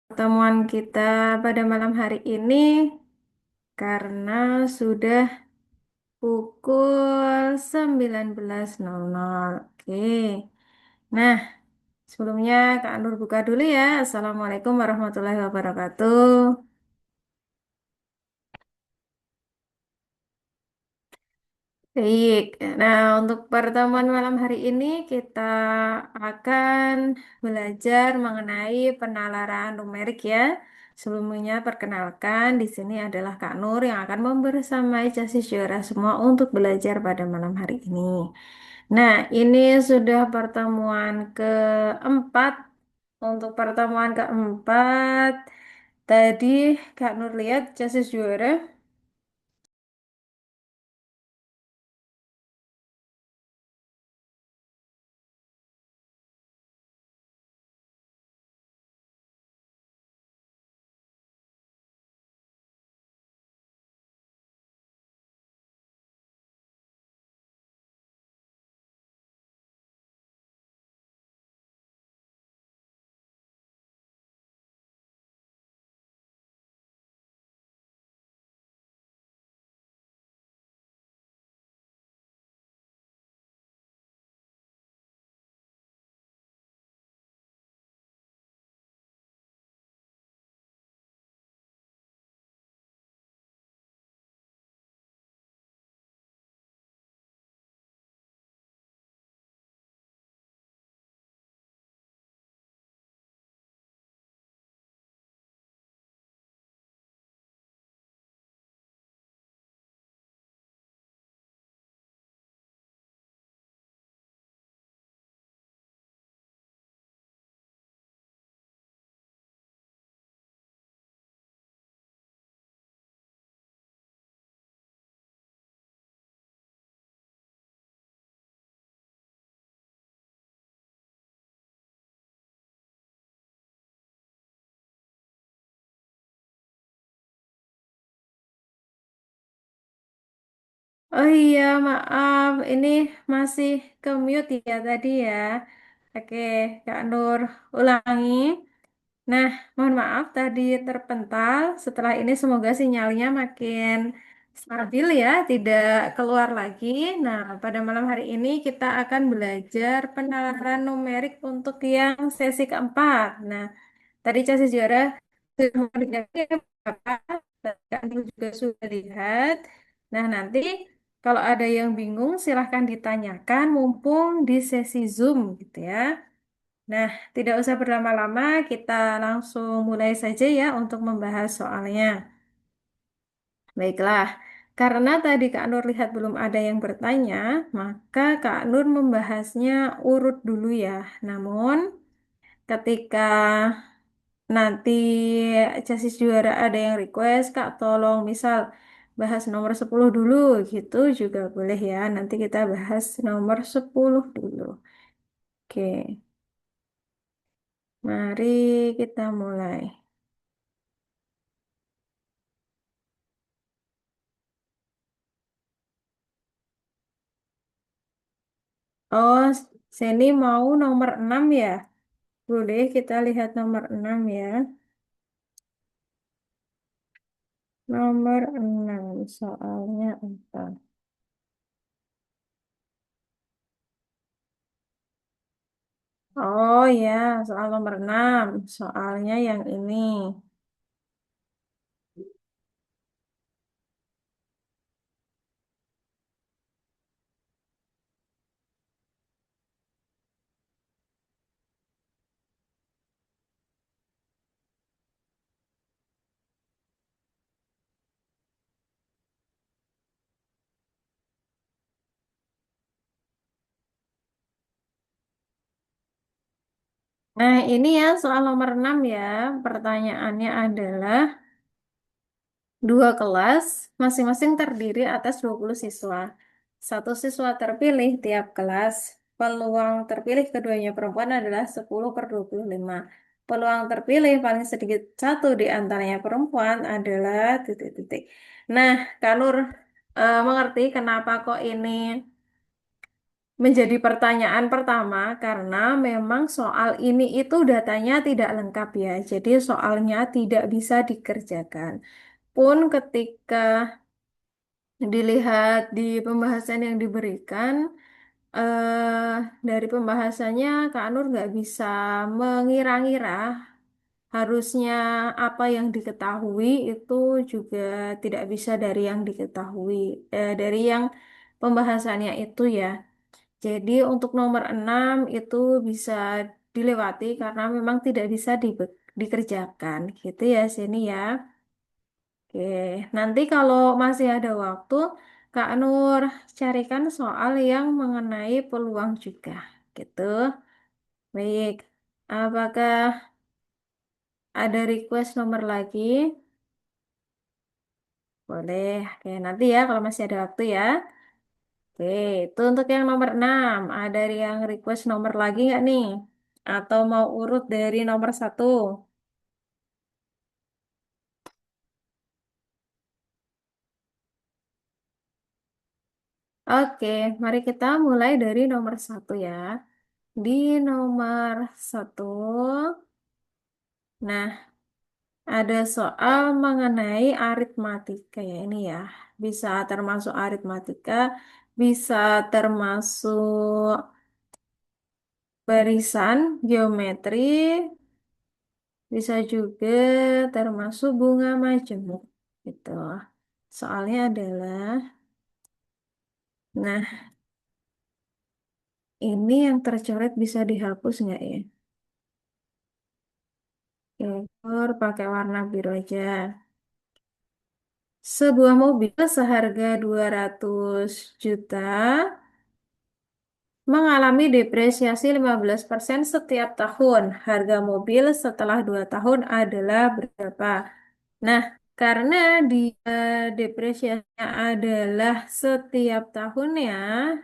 Pertemuan kita pada malam hari ini karena sudah pukul 19.00. Oke. Nah, sebelumnya Kak Nur buka dulu ya. Assalamualaikum warahmatullahi wabarakatuh. Baik, nah untuk pertemuan malam hari ini kita akan belajar mengenai penalaran numerik ya. Sebelumnya perkenalkan di sini adalah Kak Nur yang akan membersamai Casis Juara semua untuk belajar pada malam hari ini. Nah, ini sudah pertemuan keempat. Untuk pertemuan keempat, tadi Kak Nur lihat Casis Juara. Oh iya, maaf. Ini masih ke mute ya tadi ya. Oke, Kak Nur, ulangi. Nah, mohon maaf tadi terpental. Setelah ini semoga sinyalnya makin stabil ya, tidak keluar lagi. Nah, pada malam hari ini kita akan belajar penalaran numerik untuk yang sesi keempat. Nah, tadi Casis Juara sudah mengerjakan beberapa, dan juga sudah lihat. Nah, nanti kalau ada yang bingung silahkan ditanyakan mumpung di sesi Zoom gitu ya. Nah, tidak usah berlama-lama, kita langsung mulai saja ya untuk membahas soalnya. Baiklah, karena tadi Kak Nur lihat belum ada yang bertanya, maka Kak Nur membahasnya urut dulu ya. Namun, ketika nanti chassis juara ada yang request, Kak tolong misal bahas nomor 10 dulu gitu juga boleh ya. Nanti kita bahas nomor 10 dulu. Oke, mari kita mulai. Oh, Seni mau nomor 6 ya? Boleh kita lihat nomor 6 ya. Nomor 6 soalnya apa? Oh ya, soal nomor 6 soalnya yang ini. Nah, ini ya soal nomor 6 ya. Pertanyaannya adalah dua kelas masing-masing terdiri atas 20 siswa. Satu siswa terpilih tiap kelas. Peluang terpilih keduanya perempuan adalah 10/25. Peluang terpilih paling sedikit satu di antaranya perempuan adalah titik-titik. Nah, Kak Nur mengerti kenapa kok ini menjadi pertanyaan pertama karena memang soal ini itu datanya tidak lengkap ya. Jadi soalnya tidak bisa dikerjakan. Pun ketika dilihat di pembahasan yang diberikan, dari pembahasannya Kak Nur nggak bisa mengira-ngira harusnya apa yang diketahui itu juga tidak bisa dari yang diketahui, dari yang pembahasannya itu ya. Jadi untuk nomor 6 itu bisa dilewati karena memang tidak bisa dikerjakan gitu ya sini ya. Oke, nanti kalau masih ada waktu, Kak Nur carikan soal yang mengenai peluang juga gitu. Baik, apakah ada request nomor lagi? Boleh. Oke, nanti ya kalau masih ada waktu ya. Oke, itu untuk yang nomor 6. Ada yang request nomor lagi nggak nih? Atau mau urut dari nomor 1? Oke, mari kita mulai dari nomor 1 ya. Di nomor 1, nah ada soal mengenai aritmatika ya ini ya. Bisa termasuk aritmatika, bisa termasuk barisan, geometri, bisa juga termasuk bunga majemuk gitu. Soalnya adalah, nah ini yang tercoret bisa dihapus nggak ya? Oke, pakai warna biru aja. Sebuah mobil seharga 200 juta mengalami depresiasi 15% setiap tahun. Harga mobil setelah 2 tahun adalah berapa? Nah, karena dia depresiasinya adalah setiap tahunnya,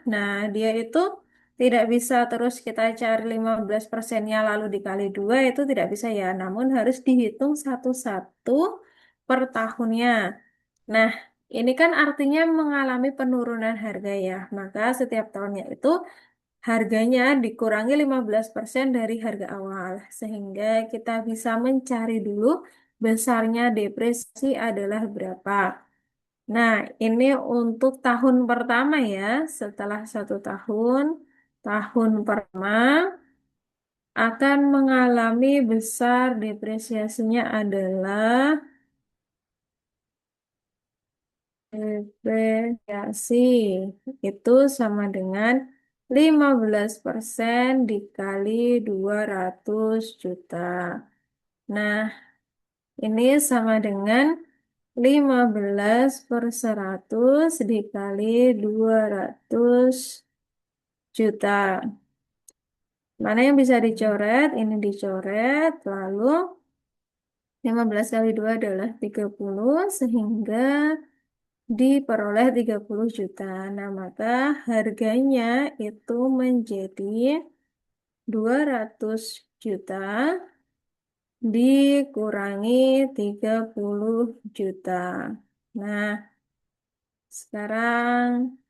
nah dia itu tidak bisa terus kita cari 15%-nya lalu dikali 2 itu tidak bisa ya, namun harus dihitung satu-satu per tahunnya. Nah, ini kan artinya mengalami penurunan harga ya, maka setiap tahunnya itu harganya dikurangi 15% dari harga awal, sehingga kita bisa mencari dulu besarnya depresi adalah berapa. Nah, ini untuk tahun pertama ya, setelah 1 tahun, tahun pertama akan mengalami besar depresiasinya adalah depresiasi itu sama dengan 15% dikali 200 juta. Nah, ini sama dengan 15 per 100 dikali 200 juta. Mana yang bisa dicoret? Ini dicoret, lalu 15 kali 2 adalah 30 sehingga diperoleh 30 juta. Nah, maka harganya itu menjadi 200 juta dikurangi 30 juta. Nah, sekarang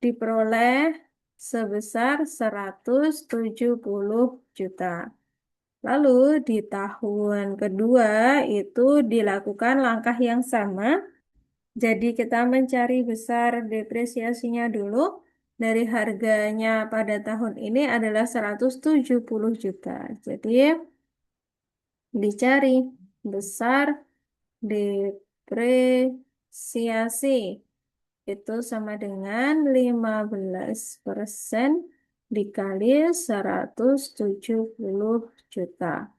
diperoleh sebesar 170 juta. Lalu di tahun kedua itu dilakukan langkah yang sama. Jadi kita mencari besar depresiasinya dulu. Dari harganya pada tahun ini adalah 170 juta. Jadi dicari besar depresiasi itu sama dengan 15% dikali 170 juta.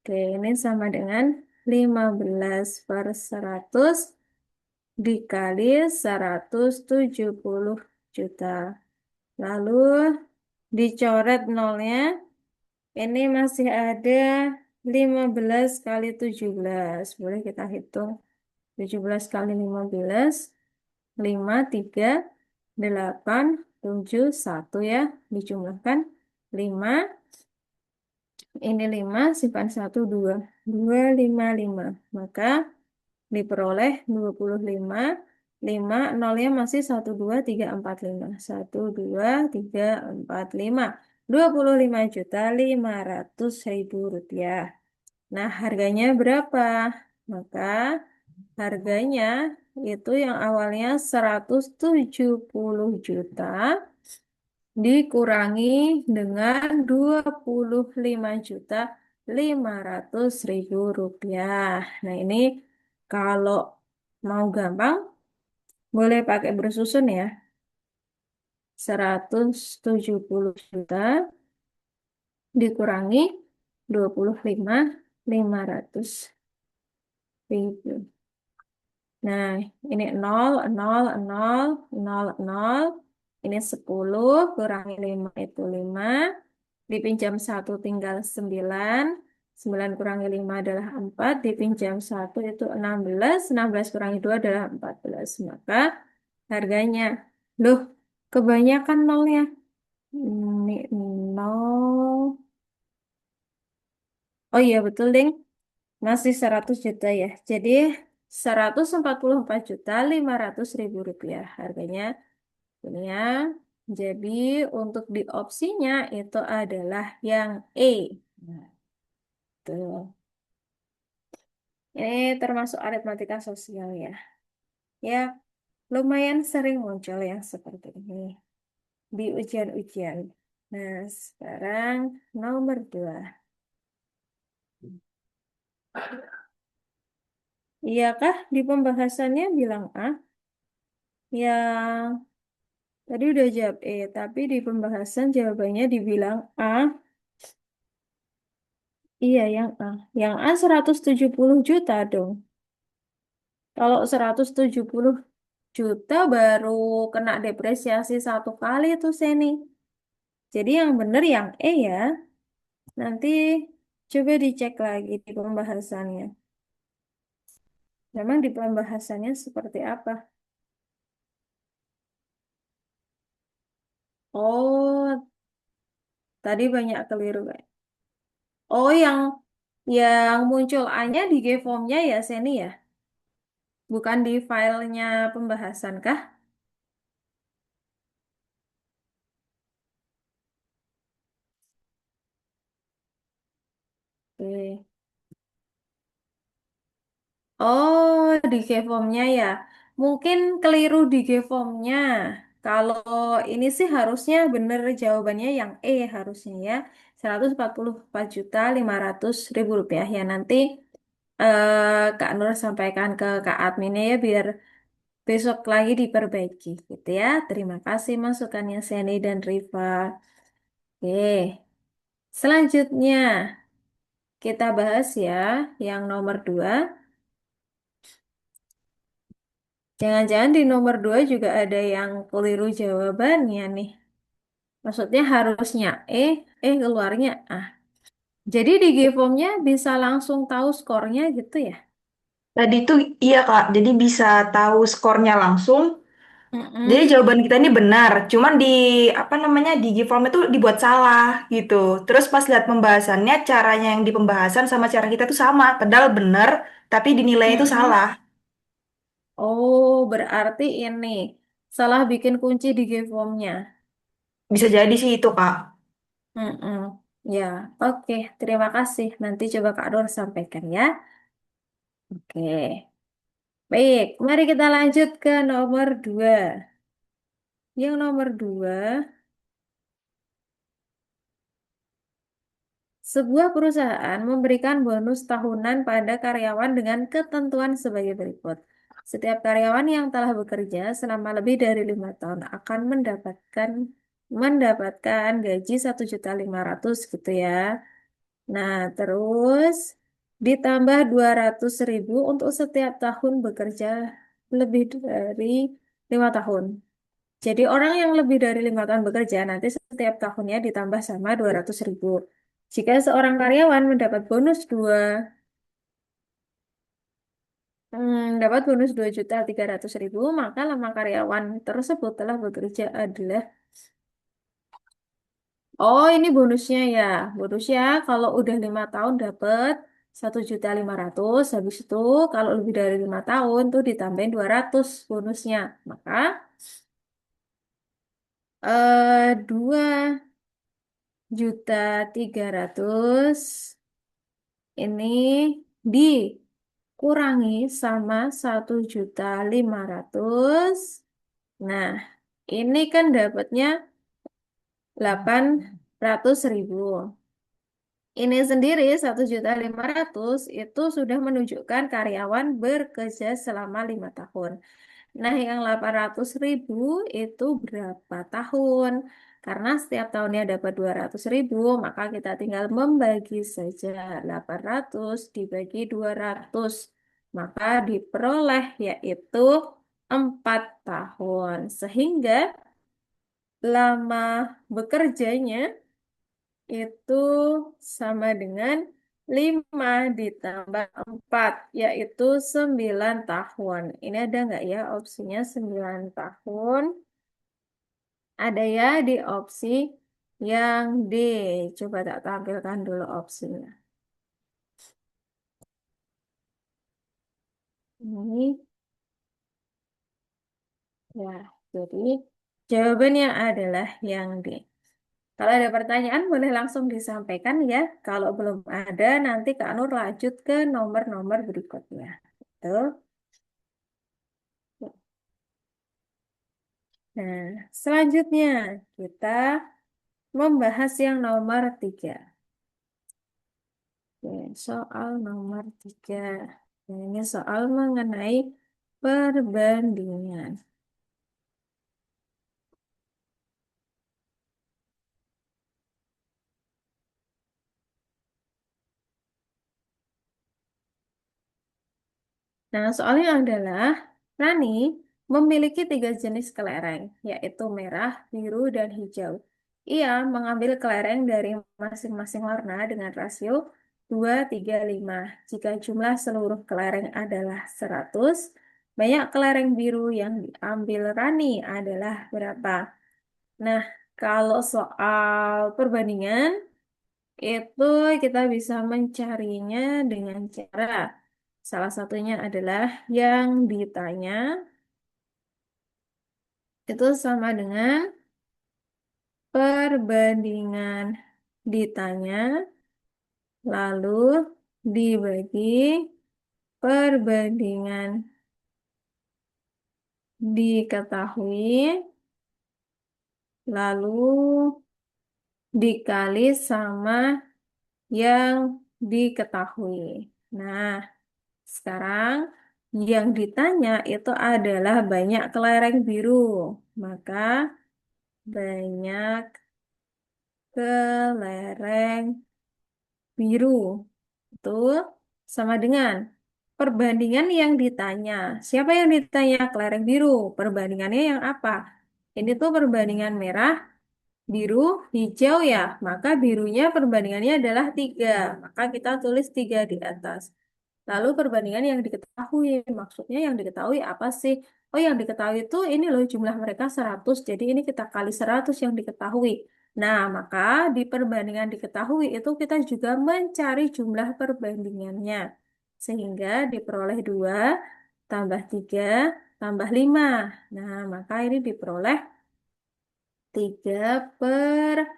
Oke, ini sama dengan 15 per 100 dikali 170 juta. Lalu dicoret nolnya, ini masih ada 15 kali 17. Boleh kita hitung. 17 kali 15, 5, 3, 8, 7, 1 ya. Dijumlahkan 5, ini 5, simpan 1, 2. 2, 5, 5. Maka diperoleh 25 5, nolnya masih 1, 2, 3, 4, 5. 1, 2, 3, 4, 5. 25.500.000 rupiah. Nah, harganya berapa? Maka harganya itu yang awalnya 170 juta dikurangi dengan 25.500.000 rupiah. Nah, ini kalau mau gampang boleh pakai bersusun ya. 170 juta dikurangi 25.500.000. Nah, ini 0, 0, 0, 0, 0. Ini 10, kurangi 5 itu 5. Dipinjam 1 tinggal 9. 9 kurangi 5 adalah 4. Dipinjam 1 itu 16. 16 kurangi 2 adalah 14. Maka harganya. Loh, kebanyakan nolnya. Ini 0. Oh iya, betul, Ding. Masih 100 juta ya. Jadi 144.500.000 rupiah harganya. Ini ya. Jadi untuk di opsinya itu adalah yang E. Nah, tuh. Ini termasuk aritmatika sosial ya. Ya, lumayan sering muncul yang seperti ini di ujian-ujian. Nah, sekarang nomor 2. Iyakah di pembahasannya bilang A? Yang tadi udah jawab E, tapi di pembahasan jawabannya dibilang A. Iya, yang A. Yang A 170 juta dong. Kalau 170 juta baru kena depresiasi 1 kali itu Seni. Jadi yang bener yang E ya. Nanti coba dicek lagi di pembahasannya. Memang di pembahasannya seperti apa? Oh, tadi banyak keliru, Kak. Oh, yang muncul A-nya di G-form-nya ya, Seni ya? Bukan di filenya pembahasan kah? Oke. Oh, di G-form-nya ya. Mungkin keliru di G-form-nya. Kalau ini sih harusnya bener jawabannya yang E harusnya ya. 144.500.000 rupiah ya. Nanti Kak Nur sampaikan ke Kak adminnya ya biar besok lagi diperbaiki gitu ya. Terima kasih masukannya Seni dan Riva. Oke. Selanjutnya kita bahas ya yang nomor 2. Jangan-jangan di nomor 2 juga ada yang keliru jawabannya nih. Maksudnya harusnya keluarnya A. Jadi di Giveform-nya bisa langsung tahu skornya gitu ya? Tadi tuh iya Kak, jadi bisa tahu skornya langsung. Jadi Mm-mm. jawaban kita ini benar, cuman di apa namanya di Giveform itu dibuat salah gitu. Terus pas lihat pembahasannya, caranya yang di pembahasan sama cara kita tuh sama, padahal benar, tapi dinilai itu Mm-mm. salah. Oh, berarti ini salah bikin kunci di Giveform-nya. Bisa jadi sih itu Kak. Mm-mm. Ya, oke. Terima kasih. Nanti coba Kak Nur sampaikan ya. Oke. Baik, mari kita lanjut ke nomor 2. Yang nomor 2. Sebuah perusahaan memberikan bonus tahunan pada karyawan dengan ketentuan sebagai berikut. Setiap karyawan yang telah bekerja selama lebih dari 5 tahun akan mendapatkan gaji 1.500.000 gitu ya. Nah, terus ditambah 200.000 untuk setiap tahun bekerja lebih dari 5 tahun. Jadi orang yang lebih dari 5 tahun bekerja nanti setiap tahunnya ditambah sama 200.000. Jika seorang karyawan mendapat bonus dapat bonus 2.300.000, maka lama karyawan tersebut telah bekerja adalah, oh ini bonusnya ya, bonusnya kalau udah 5 tahun dapat 1.500.000. Habis itu kalau lebih dari 5 tahun tuh ditambahin 200 bonusnya. Maka 2.300.000 ini dikurangi sama 1.500.000. Nah, ini kan dapatnya 800.000. Ini sendiri 1.500.000 itu sudah menunjukkan karyawan bekerja selama 5 tahun. Nah, yang 800.000 itu berapa tahun? Karena setiap tahunnya dapat 200.000, maka kita tinggal membagi saja 800 dibagi 200. Maka diperoleh yaitu 4 tahun. Sehingga lama bekerjanya itu sama dengan 5 ditambah 4, yaitu 9 tahun. Ini ada nggak ya opsinya 9 tahun? Ada ya di opsi yang D. Coba tak tampilkan dulu opsinya. Ini ya, jadi jawabannya adalah yang D. Kalau ada pertanyaan boleh langsung disampaikan ya. Kalau belum ada nanti Kak Nur lanjut ke nomor-nomor berikutnya. Tuh. Nah, selanjutnya kita membahas yang nomor 3. Oke, soal nomor 3. Nah, ini soal mengenai perbandingan. Nah, soalnya adalah Rani memiliki 3 jenis kelereng, yaitu merah, biru, dan hijau. Ia mengambil kelereng dari masing-masing warna dengan rasio 2:3:5. Jika jumlah seluruh kelereng adalah 100, banyak kelereng biru yang diambil Rani adalah berapa? Nah, kalau soal perbandingan, itu kita bisa mencarinya dengan cara salah satunya adalah yang ditanya itu sama dengan perbandingan ditanya lalu dibagi perbandingan diketahui lalu dikali sama yang diketahui. Nah, sekarang yang ditanya itu adalah banyak kelereng biru. Maka banyak kelereng biru. Itu sama dengan perbandingan yang ditanya. Siapa yang ditanya? Kelereng biru. Perbandingannya yang apa? Ini tuh perbandingan merah, biru, hijau ya. Maka birunya perbandingannya adalah 3. Maka kita tulis 3 di atas. Lalu perbandingan yang diketahui, maksudnya yang diketahui apa sih? Oh, yang diketahui itu ini loh jumlah mereka 100, jadi ini kita kali 100 yang diketahui. Nah, maka di perbandingan diketahui itu kita juga mencari jumlah perbandingannya. Sehingga diperoleh 2 tambah 3 tambah 5. Nah, maka ini diperoleh 3/10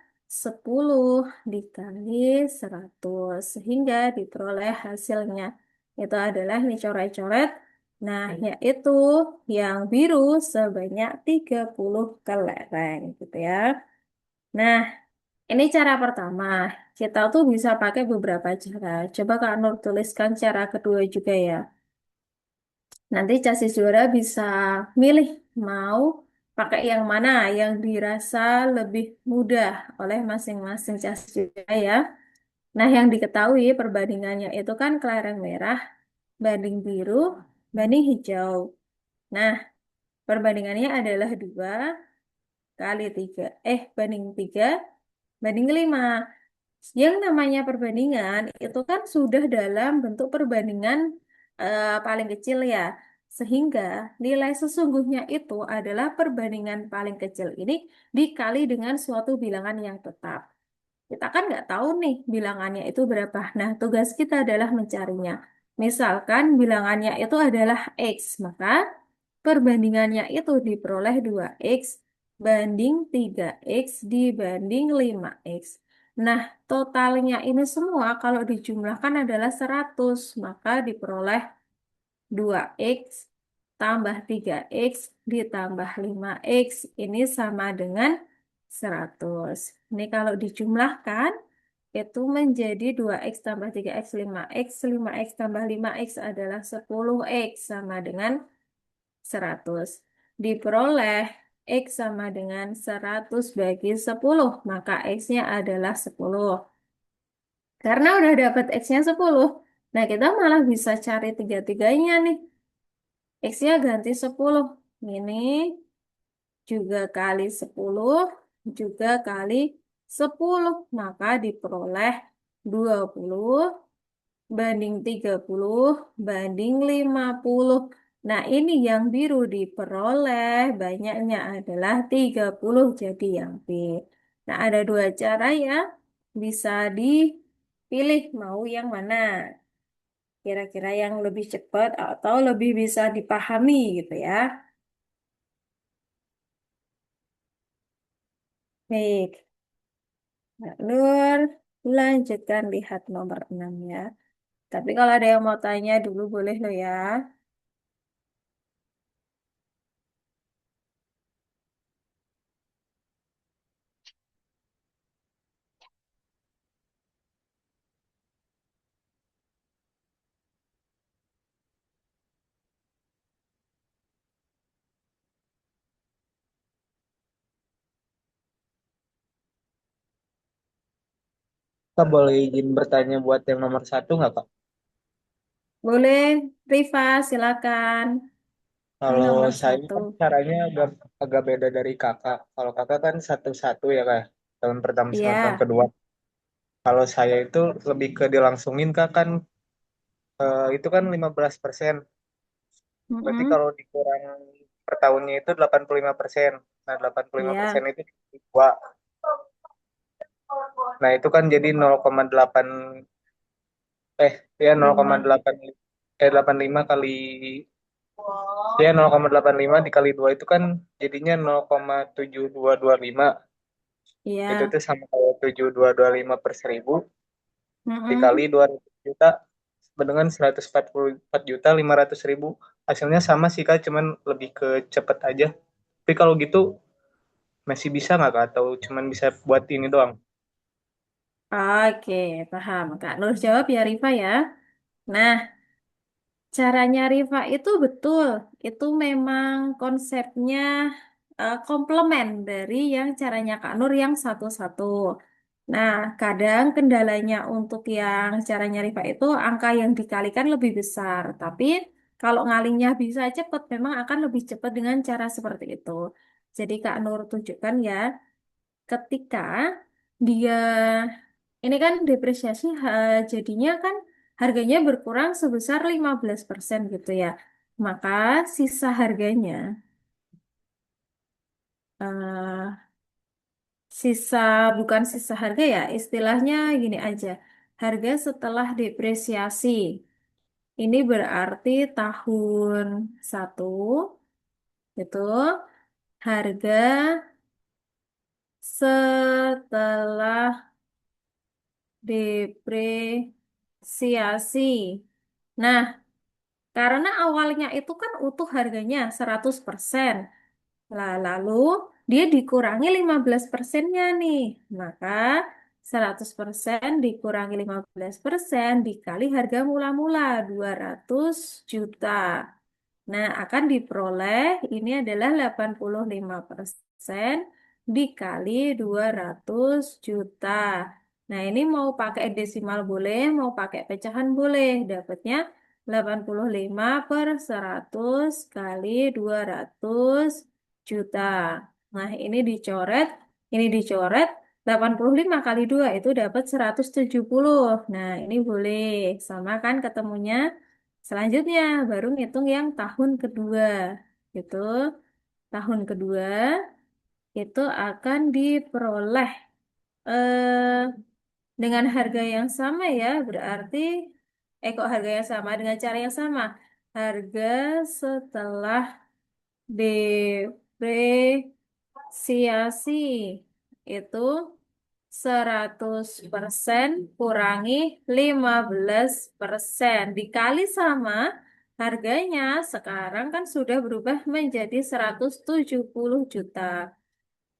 dikali 100 sehingga diperoleh hasilnya itu adalah ini coret-coret. Nah, yaitu yang biru sebanyak 30 kelereng gitu ya. Nah, ini cara pertama. Kita tuh bisa pakai beberapa cara. Coba Kak Nur tuliskan cara kedua juga ya. Nanti chassis juara bisa milih mau pakai yang mana yang dirasa lebih mudah oleh masing-masing chassis juara ya. Nah, yang diketahui perbandingannya itu kan kelereng merah banding biru banding hijau. Nah, perbandingannya adalah 2 kali 3. Banding 3 banding 5. Yang namanya perbandingan itu kan sudah dalam bentuk perbandingan paling kecil ya. Sehingga nilai sesungguhnya itu adalah perbandingan paling kecil ini dikali dengan suatu bilangan yang tetap. Kita kan nggak tahu nih bilangannya itu berapa. Nah, tugas kita adalah mencarinya. Misalkan bilangannya itu adalah X, maka perbandingannya itu diperoleh 2X banding 3X dibanding 5X. Nah, totalnya ini semua kalau dijumlahkan adalah 100, maka diperoleh 2X tambah 3X ditambah 5X ini sama dengan 100. Ini kalau dijumlahkan itu menjadi 2X tambah 3X 5X, 5X tambah 5X adalah 10X sama dengan 100. Diperoleh X sama dengan 100 bagi 10, maka X-nya adalah 10. Karena udah dapat X-nya 10, nah kita malah bisa cari tiga-tiganya nih. X-nya ganti 10. Ini juga kali 10, juga kali 10. Maka diperoleh 20 banding 30 banding 50. Nah, ini yang biru diperoleh banyaknya adalah 30 jadi yang B. Nah, ada dua cara ya. Bisa dipilih mau yang mana. Kira-kira yang lebih cepat atau lebih bisa dipahami gitu ya. Baik, Mbak Nur, lanjutkan lihat nomor 6 ya. Tapi kalau ada yang mau tanya dulu boleh loh ya. Kita boleh izin bertanya buat yang nomor satu nggak, Kak? Boleh, Rifa, silakan. Ini Kalau nomor saya satu. kan caranya agak agak beda dari kakak. Kalau kakak kan satu-satu ya, Kak. Tahun pertama sama tahun Iya. kedua. Kalau saya itu lebih ke dilangsungin, Kak, kan itu kan 15%. Berarti Mm-mm. kalau dikurang per tahunnya itu 85%. Nah, 85% Iya, itu dua. Nah, itu kan jadi 0,8 ya 5. 0,8 85 kali ya 0,85 dikali 2 itu kan jadinya 0,7225. Itu Iya. tuh sama kayak 7225 per 1000 dikali Mm-mm. 200 juta dengan 144 juta 500 ribu. Hasilnya sama sih Kak, cuman lebih ke cepet aja. Tapi kalau gitu masih bisa nggak Kak? Atau cuman bisa buat ini doang? Oke, paham. Kak Nur jawab ya, Rifa ya. Nah, caranya Rifa itu betul. Itu memang konsepnya komplement dari yang caranya Kak Nur yang satu-satu. Nah, kadang kendalanya untuk yang caranya Rifa itu angka yang dikalikan lebih besar. Tapi kalau ngalingnya bisa cepat, memang akan lebih cepat dengan cara seperti itu. Jadi Kak Nur tunjukkan ya, ketika dia ini kan depresiasi jadinya kan harganya berkurang sebesar 15% gitu ya. Maka sisa harganya eh, sisa bukan sisa harga ya, istilahnya gini aja. Harga setelah depresiasi. Ini berarti tahun satu itu harga setelah depresiasi. Nah, karena awalnya itu kan utuh harganya 100%. Lah, lalu dia dikurangi 15%-nya nih. Maka 100% dikurangi 15% dikali harga mula-mula 200 juta. Nah, akan diperoleh ini adalah 85% dikali 200 juta. Nah, ini mau pakai desimal boleh, mau pakai pecahan boleh. Dapatnya 85 per 100 kali 200 juta. Nah, ini dicoret, 85 kali 2 itu dapat 170. Nah, ini boleh. Sama kan ketemunya? Selanjutnya baru ngitung yang tahun kedua. Itu tahun kedua itu akan diperoleh. eh, dengan harga yang sama ya, berarti kok harga yang sama dengan cara yang sama. Harga setelah depresiasi itu 100% kurangi 15% dikali sama harganya sekarang kan sudah berubah menjadi 170 juta.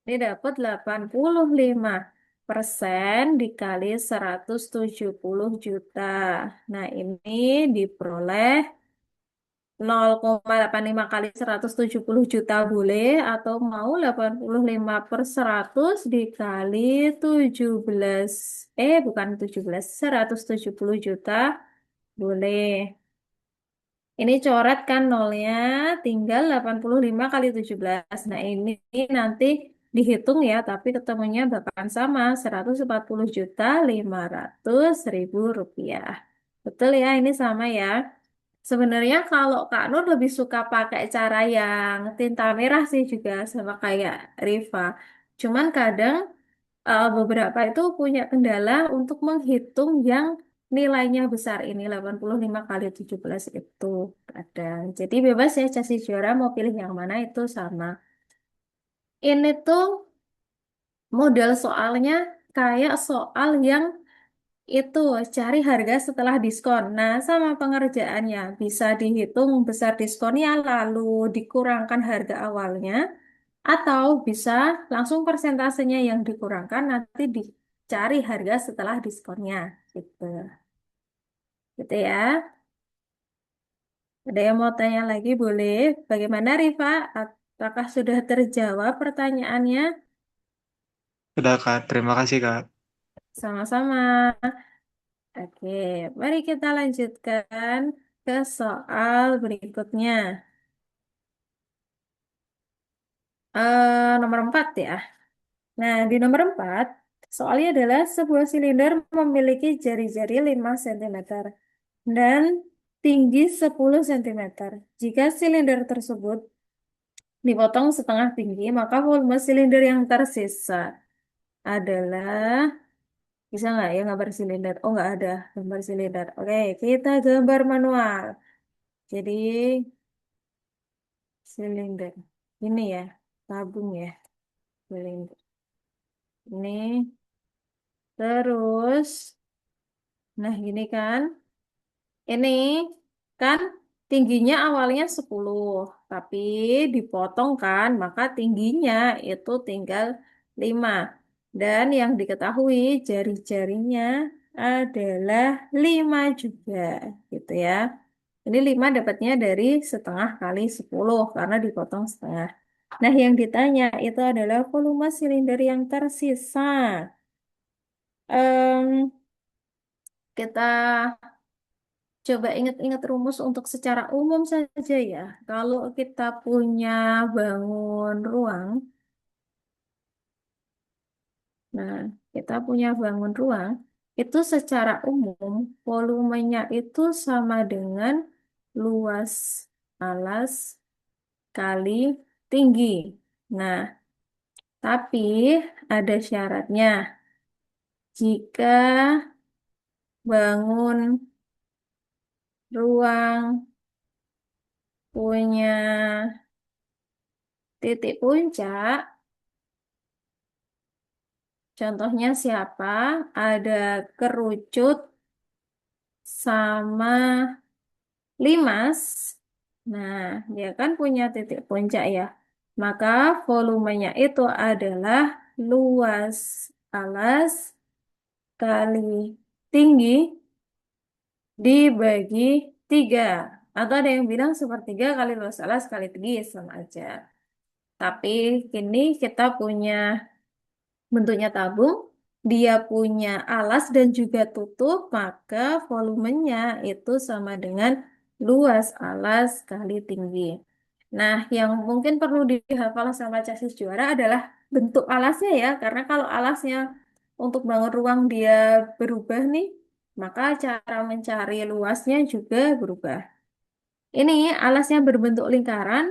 Ini dapat 85% dikali 170 juta. Nah, ini diperoleh 0,85 kali 170 juta boleh atau mau 85 per 100 dikali 17 bukan 17 170 juta boleh. Ini coret kan nolnya, tinggal 85 kali 17. Nah, ini nanti dihitung ya, tapi ketemunya bakalan sama, 140 juta 500 ribu rupiah. Betul ya, ini sama ya. Sebenarnya kalau Kak Nur lebih suka pakai cara yang tinta merah sih juga sama kayak Riva. Cuman kadang beberapa itu punya kendala untuk menghitung yang nilainya besar ini 85 kali 17 itu kadang. Jadi bebas ya Casi Juara mau pilih yang mana itu sama. Ini tuh model soalnya kayak soal yang itu cari harga setelah diskon. Nah, sama pengerjaannya bisa dihitung besar diskonnya lalu dikurangkan harga awalnya atau bisa langsung persentasenya yang dikurangkan nanti dicari harga setelah diskonnya gitu. Gitu ya. Ada yang mau tanya lagi boleh. Bagaimana Rifa? Apakah sudah terjawab pertanyaannya? Sudah Kak, terima kasih Kak. Sama-sama. Oke, mari kita lanjutkan ke soal berikutnya. Nomor 4 ya. Nah, di nomor 4, soalnya adalah sebuah silinder memiliki jari-jari 5 cm dan tinggi 10 cm. Jika silinder tersebut dipotong setengah tinggi, maka volume silinder yang tersisa adalah, bisa nggak ya gambar silinder? Oh, nggak ada gambar silinder. Oke, kita gambar manual. Jadi, silinder. Ini ya, tabung ya, silinder. Ini, terus, nah gini kan. Ini kan tingginya awalnya 10, tapi dipotong kan, maka tingginya itu tinggal 5. Dan yang diketahui jari-jarinya adalah 5 juga, gitu ya. Ini 5 dapatnya dari setengah kali 10 karena dipotong setengah. Nah, yang ditanya itu adalah volume silinder yang tersisa. Em, kita coba ingat-ingat rumus untuk secara umum saja ya. Kalau kita punya bangun ruang, nah kita punya bangun ruang, itu secara umum volumenya itu sama dengan luas alas kali tinggi. Nah, tapi ada syaratnya. Jika bangun ruang punya titik puncak, contohnya siapa? Ada kerucut sama limas. Nah, dia kan punya titik puncak ya. Maka volumenya itu adalah luas alas kali tinggi dibagi 3. Atau ada yang bilang sepertiga kali luas alas kali tinggi sama aja. Tapi kini kita punya bentuknya tabung, dia punya alas dan juga tutup, maka volumenya itu sama dengan luas alas kali tinggi. Nah, yang mungkin perlu dihafal sama chassis juara adalah bentuk alasnya ya, karena kalau alasnya untuk bangun ruang dia berubah nih, maka cara mencari luasnya juga berubah. Ini alasnya berbentuk lingkaran,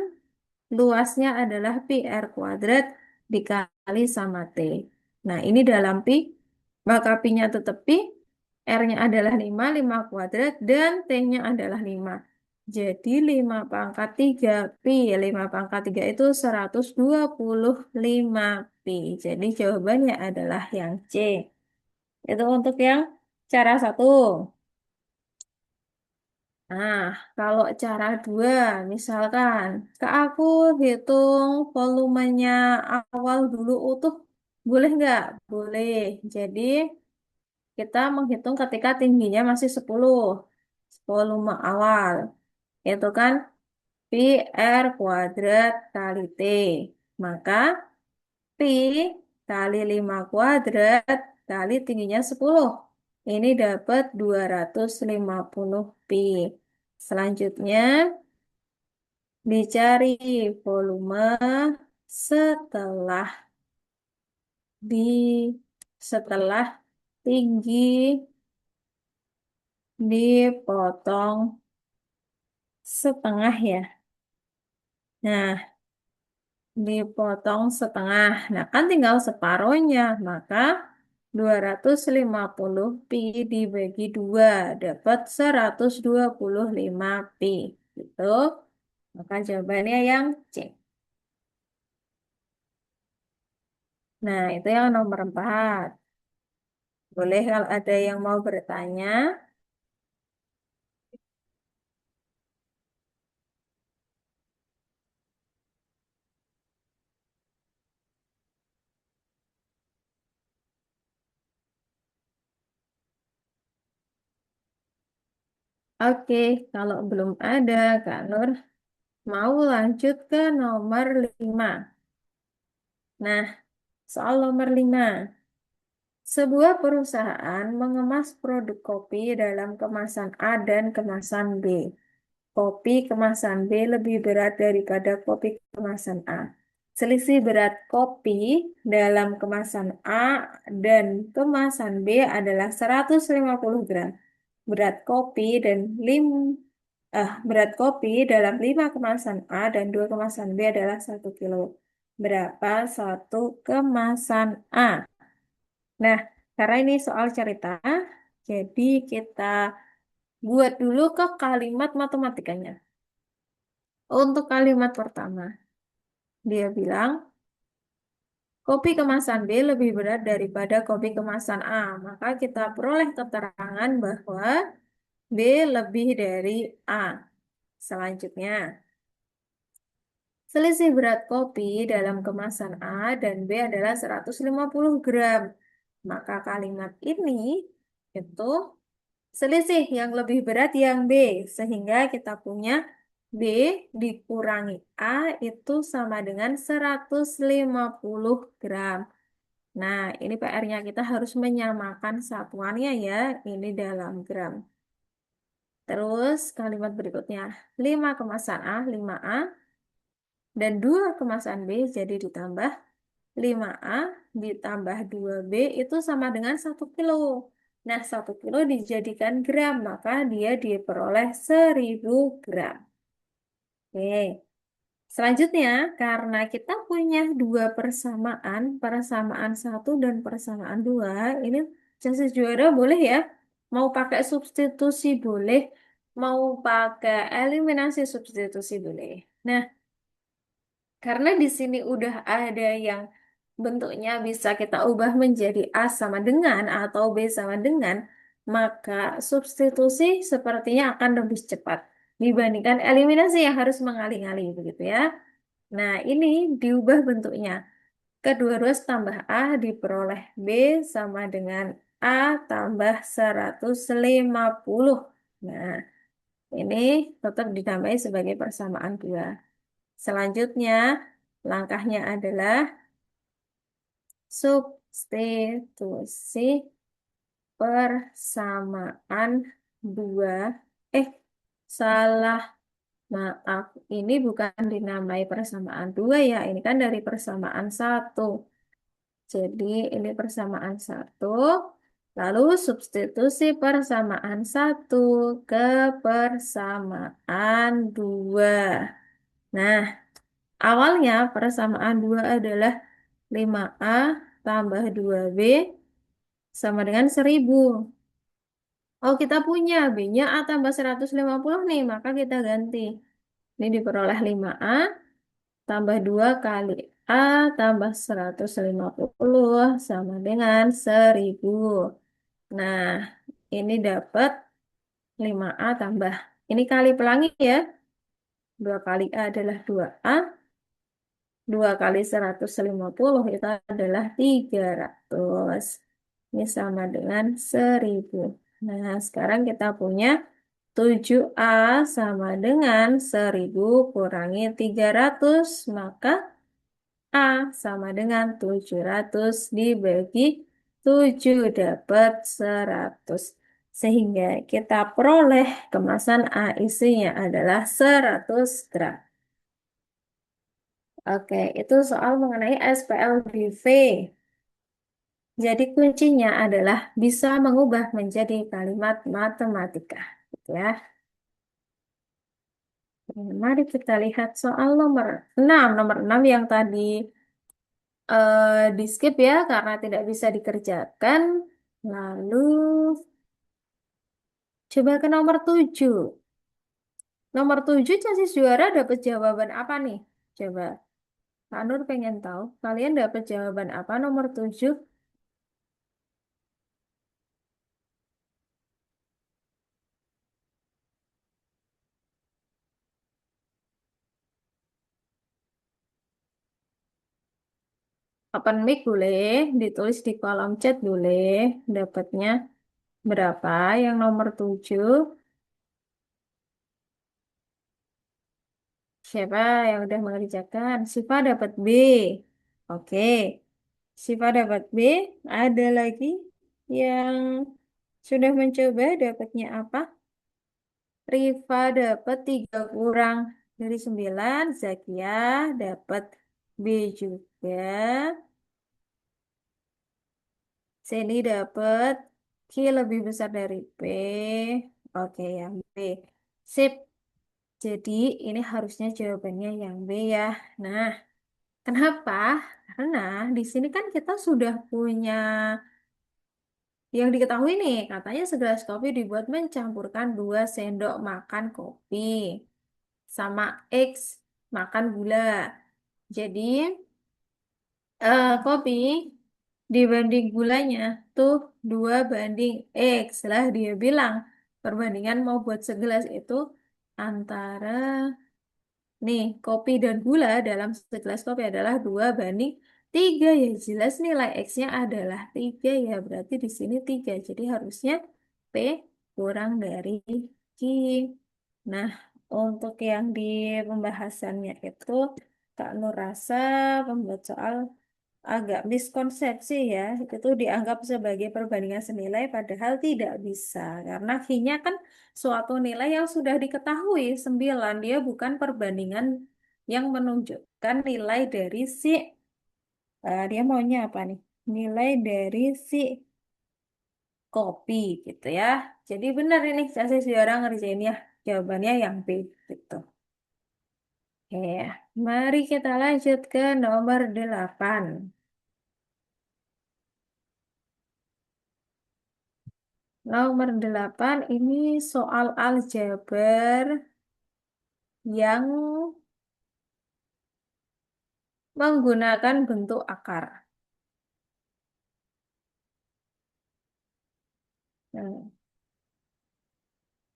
luasnya adalah pi r kuadrat dikali sama T. Nah, ini dalam pi, maka pi-nya tetap pi, R-nya adalah 5, 5 kuadrat, dan T-nya adalah 5. Jadi 5 pangkat 3 pi, 5 pangkat 3 itu 125 pi. Jadi jawabannya adalah yang C. Itu untuk yang cara satu. Nah, kalau cara dua, misalkan ke aku hitung volumenya awal dulu utuh, boleh nggak? Boleh. Jadi kita menghitung ketika tingginya masih 10 volume awal. Itu kan pi r kuadrat kali T. Maka pi kali 5 kuadrat kali tingginya 10. Ini dapat 250 pi. Selanjutnya dicari volume setelah di setelah tinggi dipotong setengah ya. Nah, dipotong setengah. Nah, kan tinggal separohnya. Maka 250 pi dibagi 2 dapat 125 pi. Gitu. Maka jawabannya yang C. Nah, itu yang nomor 4. Boleh kalau ada yang mau bertanya. Oke, kalau belum ada, Kak Nur mau lanjut ke nomor 5. Nah, soal nomor 5. Sebuah perusahaan mengemas produk kopi dalam kemasan A dan kemasan B. Kopi kemasan B lebih berat daripada kopi kemasan A. Selisih berat kopi dalam kemasan A dan kemasan B adalah 150 gram. Berat kopi dan berat kopi dalam 5 kemasan A dan 2 kemasan B adalah 1 kilo. Berapa satu kemasan A? Nah, karena ini soal cerita, jadi kita buat dulu ke kalimat matematikanya. Untuk kalimat pertama, dia bilang, kopi kemasan B lebih berat daripada kopi kemasan A. Maka kita peroleh keterangan bahwa B lebih dari A. Selanjutnya, selisih berat kopi dalam kemasan A dan B adalah 150 gram. Maka kalimat ini itu selisih yang lebih berat yang B, sehingga kita punya B dikurangi A itu sama dengan 150 gram. Nah, ini PR-nya kita harus menyamakan satuannya ya, ini dalam gram. Terus kalimat berikutnya, 5 kemasan A, 5A, dan 2 kemasan B, jadi ditambah 5A ditambah 2B itu sama dengan 1 kilo. Nah, 1 kilo dijadikan gram, maka dia diperoleh 1000 gram. Oke. Selanjutnya, karena kita punya dua persamaan, persamaan satu dan persamaan dua, ini chassis juara boleh ya. Mau pakai substitusi boleh, mau pakai eliminasi substitusi boleh. Nah, karena di sini udah ada yang bentuknya bisa kita ubah menjadi A sama dengan atau B sama dengan, maka substitusi sepertinya akan lebih cepat dibandingkan eliminasi yang harus mengalih-alih begitu ya. Nah, ini diubah bentuknya. Kedua-dua tambah A diperoleh B sama dengan A tambah 150. Nah, ini tetap dinamai sebagai persamaan dua. Selanjutnya, langkahnya adalah substitusi persamaan dua. Eh, salah. Maaf, ini bukan dinamai persamaan dua ya. Ini kan dari persamaan satu. Jadi ini persamaan satu. Lalu substitusi persamaan satu ke persamaan dua. Nah, awalnya persamaan 2 adalah 5A tambah 2B sama dengan 1000. Oh, kita punya B-nya A tambah 150 nih, maka kita ganti. Ini diperoleh 5A tambah 2 kali A tambah 150 sama dengan 1000. Nah, ini dapat 5A tambah. Ini kali pelangi ya. 2 kali A adalah 2A. 2 kali 150 itu adalah 300. Ini sama dengan 1000. Nah, sekarang kita punya 7A sama dengan 1000 kurangi 300. Maka A sama dengan 700 dibagi 7 dapat 100. Sehingga kita peroleh kemasan A isinya adalah 100 gram. Oke, itu soal mengenai SPLBV. Jadi kuncinya adalah bisa mengubah menjadi kalimat matematika. Gitu ya. Mari kita lihat soal nomor 6. Nomor 6 yang tadi di skip ya karena tidak bisa dikerjakan. Lalu coba ke nomor 7. Nomor 7 chassis juara dapat jawaban apa nih? Coba. Kak Nur pengen tahu. Kalian dapat jawaban apa nomor 7? Open mic boleh, ditulis di kolom chat boleh. Dapatnya berapa yang nomor 7? Siapa yang udah mengerjakan? Siva dapat B. Oke. Siva dapat B. Ada lagi yang sudah mencoba dapatnya apa? Riva dapat 3 kurang dari 9. Zakia dapat B juga. Seni dapat Q lebih besar dari P. Oke, yang B. Sip. Jadi ini harusnya jawabannya yang B ya. Nah, kenapa? Karena di sini kan kita sudah punya yang diketahui nih, katanya segelas kopi dibuat mencampurkan 2 sendok makan kopi sama X makan gula. Jadi kopi dibanding gulanya tuh 2 banding X lah dia bilang. Perbandingan mau buat segelas itu antara nih, kopi dan gula dalam segelas kopi adalah 2 banding 3. Ya jelas nilai X-nya adalah 3 ya. Berarti di sini 3. Jadi harusnya P kurang dari Q. Nah, untuk yang di pembahasannya itu, Kak Nur rasa pembuat soal agak miskonsepsi ya. Itu dianggap sebagai perbandingan senilai padahal tidak bisa. Karena Q-nya kan suatu nilai yang sudah diketahui 9. Dia bukan perbandingan yang menunjukkan nilai dari si dia maunya apa nih? Nilai dari si kopi gitu ya. Jadi benar ini saya seorang ngerjain ya. Jawabannya yang B gitu. Oke, mari kita lanjut ke nomor 8. Nomor 8 ini soal aljabar yang menggunakan bentuk akar. Nah,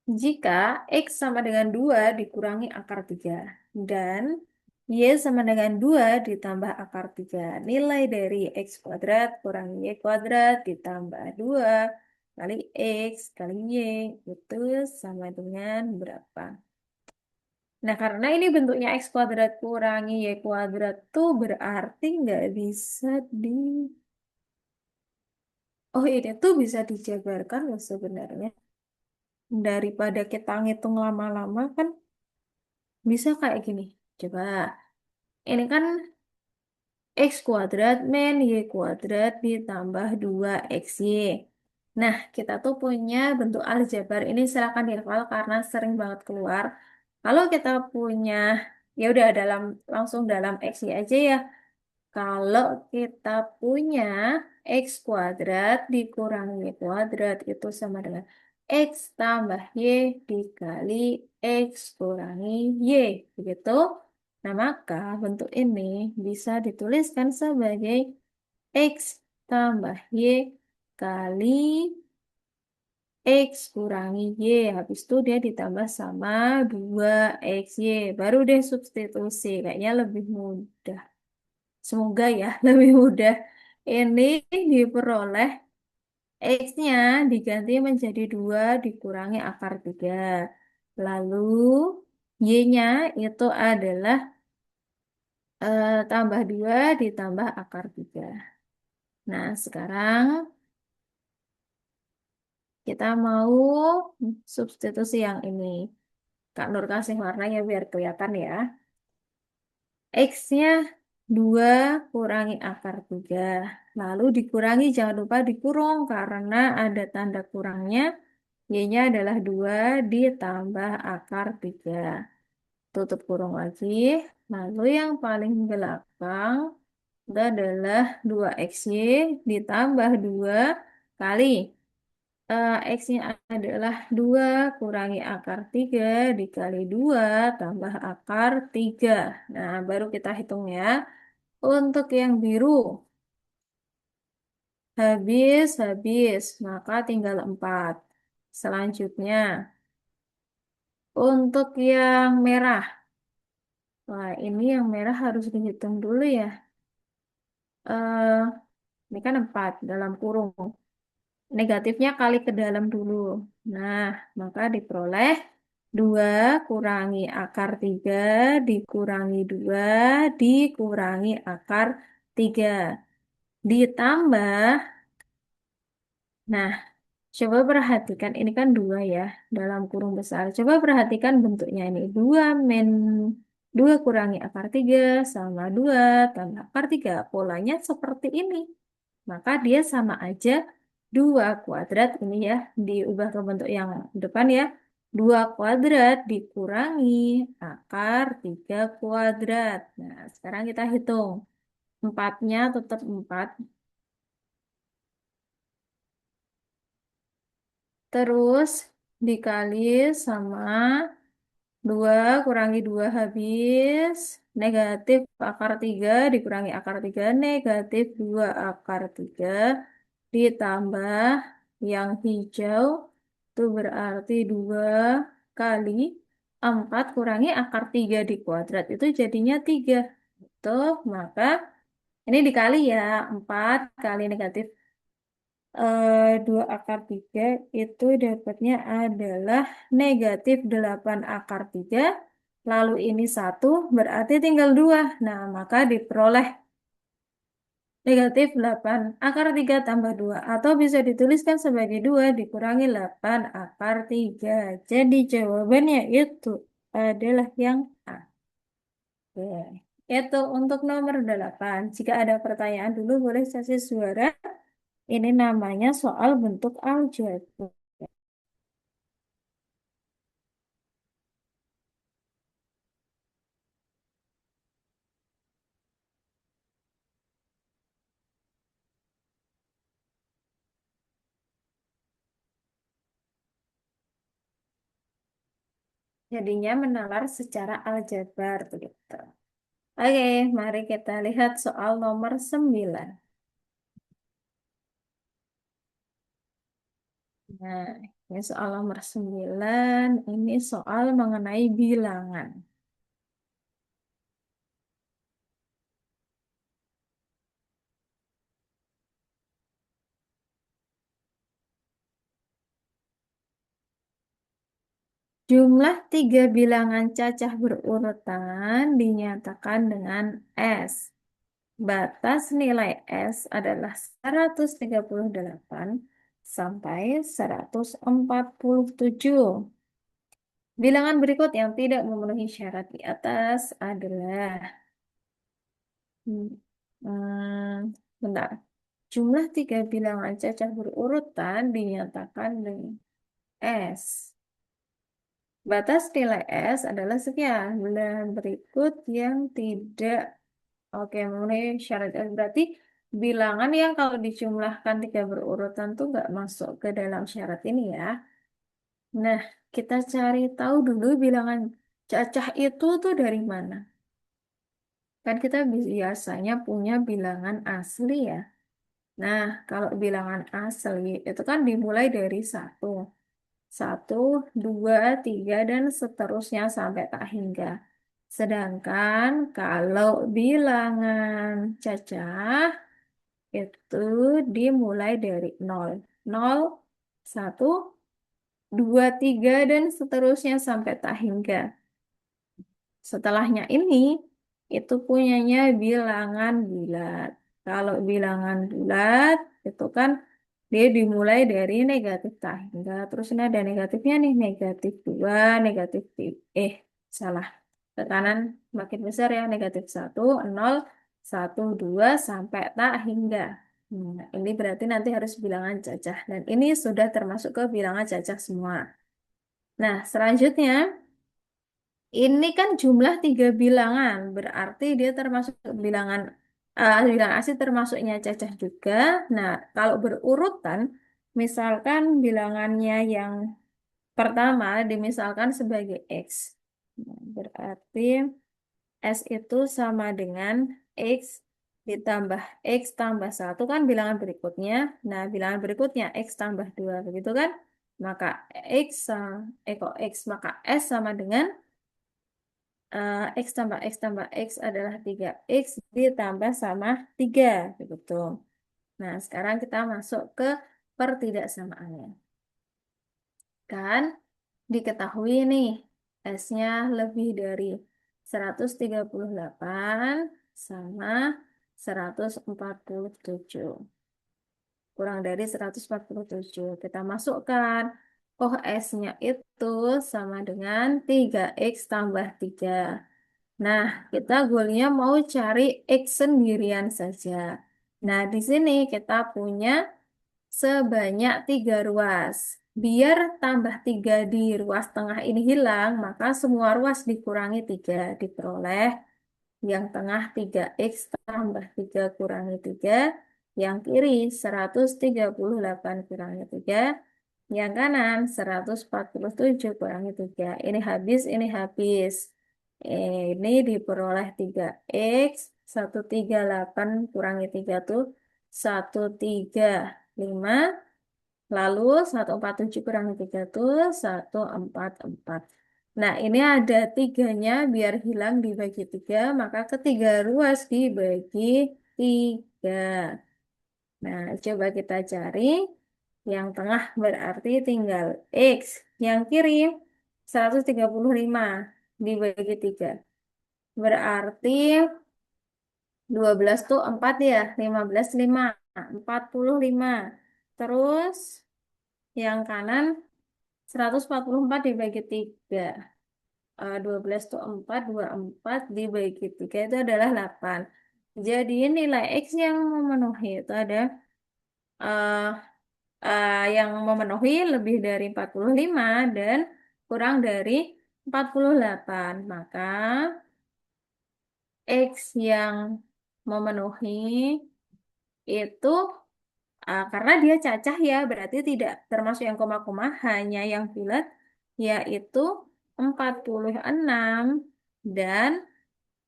jika X sama dengan 2 dikurangi akar 3 dan Y sama dengan 2 ditambah akar 3, nilai dari X kuadrat kurangi Y kuadrat ditambah 2 kali X kali Y itu sama dengan berapa? Nah, karena ini bentuknya X kuadrat kurangi Y kuadrat tuh berarti nggak bisa di... Oh, ini tuh bisa dijabarkan loh sebenarnya. Daripada kita ngitung lama-lama kan bisa kayak gini. Coba, ini kan X kuadrat min Y kuadrat ditambah 2XY. Nah, kita tuh punya bentuk aljabar. Ini silakan dihafal karena sering banget keluar. Kalau kita punya, ya udah langsung dalam XY aja ya. Kalau kita punya X kuadrat dikurangi Y kuadrat itu sama dengan X tambah Y dikali X kurangi Y. Begitu. Nah, maka bentuk ini bisa dituliskan sebagai X tambah Y kali X kurangi Y. Habis itu dia ditambah sama 2XY. Baru deh substitusi. Kayaknya lebih mudah. Semoga ya lebih mudah. Ini diperoleh X-nya diganti menjadi 2 dikurangi akar 3. Lalu Y-nya itu adalah tambah 2 ditambah akar 3. Nah, sekarang kita mau substitusi yang ini. Kak Nur kasih warnanya biar kelihatan ya. X-nya 2 kurangi akar 3. Lalu dikurangi, jangan lupa dikurung karena ada tanda kurangnya. Y-nya adalah 2 ditambah akar 3. Tutup kurung lagi. Lalu yang paling belakang itu adalah 2XY ditambah 2 kali. X-nya adalah 2 kurangi akar 3 dikali 2 tambah akar 3. Nah, baru kita hitung ya. Untuk yang biru, habis, maka tinggal 4. Selanjutnya, untuk yang merah, wah ini yang merah harus dihitung dulu ya. eh ini kan 4 dalam kurung. Negatifnya kali ke dalam dulu. Nah, maka diperoleh 2 kurangi akar 3 dikurangi 2 dikurangi akar 3. Ditambah, nah coba perhatikan ini kan 2 ya dalam kurung besar. Coba perhatikan bentuknya ini. 2 kurangi akar 3 sama 2 tambah akar 3. Polanya seperti ini. Maka dia sama aja 2 kuadrat ini ya, diubah ke bentuk yang depan ya. 2 kuadrat dikurangi akar 3 kuadrat. Nah, sekarang kita hitung. 4-nya tetap 4. Terus dikali sama 2 kurangi 2 habis. Negatif akar 3 dikurangi akar 3 negatif 2 akar 3 ditambah yang hijau itu berarti 2 kali 4 kurangi akar 3 di kuadrat itu jadinya 3. Tuh, maka ini dikali ya 4 kali negatif 2 akar 3 itu dapatnya adalah negatif 8 akar 3. Lalu ini 1 berarti tinggal 2. Nah, maka diperoleh negatif 8 akar 3 tambah 2. Atau bisa dituliskan sebagai 2 dikurangi 8 akar 3. Jadi jawabannya itu adalah yang A. Oke. Itu untuk nomor 8. Jika ada pertanyaan dulu boleh kasih suara. Ini namanya soal bentuk aljabar. Jadinya menalar secara aljabar begitu. Oke, mari kita lihat soal nomor 9. Nah, ini soal nomor 9. Ini soal mengenai bilangan. Jumlah 3 bilangan cacah berurutan dinyatakan dengan S. Batas nilai S adalah 138 sampai 147. Bilangan berikut yang tidak memenuhi syarat di atas adalah hmm, bentar. Jumlah 3 bilangan cacah berurutan dinyatakan dengan S. Batas nilai S adalah sekian. Bilangan berikut yang tidak Oke, memenuhi syarat. Berarti bilangan yang kalau dijumlahkan tiga berurutan tuh nggak masuk ke dalam syarat ini ya. Nah, kita cari tahu dulu bilangan cacah itu tuh dari mana. Kan kita biasanya punya bilangan asli ya. Nah, kalau bilangan asli itu kan dimulai dari satu. Satu, dua, tiga, dan seterusnya sampai tak hingga. Sedangkan kalau bilangan cacah itu dimulai dari nol. Nol, satu, dua, tiga, dan seterusnya sampai tak hingga. Setelahnya ini, itu punyanya bilangan bulat. Kalau bilangan bulat, itu kan dia dimulai dari negatif tak hingga. Terus ini ada negatifnya nih, negatif 2, negatif 3. Salah. Ke kanan makin besar ya, negatif satu, 0, 1, 2, sampai tak hingga. Ini berarti nanti harus bilangan cacah. Dan ini sudah termasuk ke bilangan cacah semua. Nah, selanjutnya, ini kan jumlah tiga bilangan, berarti dia termasuk bilangan bilangan asli termasuknya cacah juga. Nah, kalau berurutan, misalkan bilangannya yang pertama dimisalkan sebagai X. Nah, berarti S itu sama dengan X ditambah X tambah satu kan bilangan berikutnya. Nah, bilangan berikutnya X tambah 2 begitu kan? Maka kok X, maka S sama dengan X tambah X tambah X adalah 3X ditambah sama 3 begitu. Nah, sekarang kita masuk ke pertidaksamaannya. Kan diketahui nih, S-nya lebih dari 138 sama 147. Kurang dari 147. Kita masukkan. Oh, S-nya itu sama dengan 3X tambah 3. Nah, kita goalnya mau cari X sendirian saja. Nah, di sini kita punya sebanyak tiga ruas. Biar tambah tiga di ruas tengah ini hilang, maka semua ruas dikurangi tiga. Diperoleh yang tengah 3X tambah 3 kurangi 3. Yang kiri 138 kurangi 3. Yang kanan 147 kurangi 3. Ini habis, ini habis. Ini diperoleh 3X. 138 kurangi 3 tuh 135. Lalu 147 kurangi 3 itu 144. Nah, ini ada tiganya biar hilang dibagi tiga, maka ketiga ruas dibagi tiga. Nah, coba kita cari. Yang tengah berarti tinggal X. Yang kiri 135 dibagi 3. Berarti 12 tuh 4 ya, 15 5, 45. Terus yang kanan 144 dibagi 3. 12 itu 4, 24 dibagi 3 itu adalah 8. Jadi nilai X yang memenuhi itu ada eh, yang memenuhi lebih dari 45 dan kurang dari 48. Maka X yang memenuhi itu karena dia cacah ya, berarti tidak termasuk yang koma-koma, hanya yang bulat, yaitu 46 dan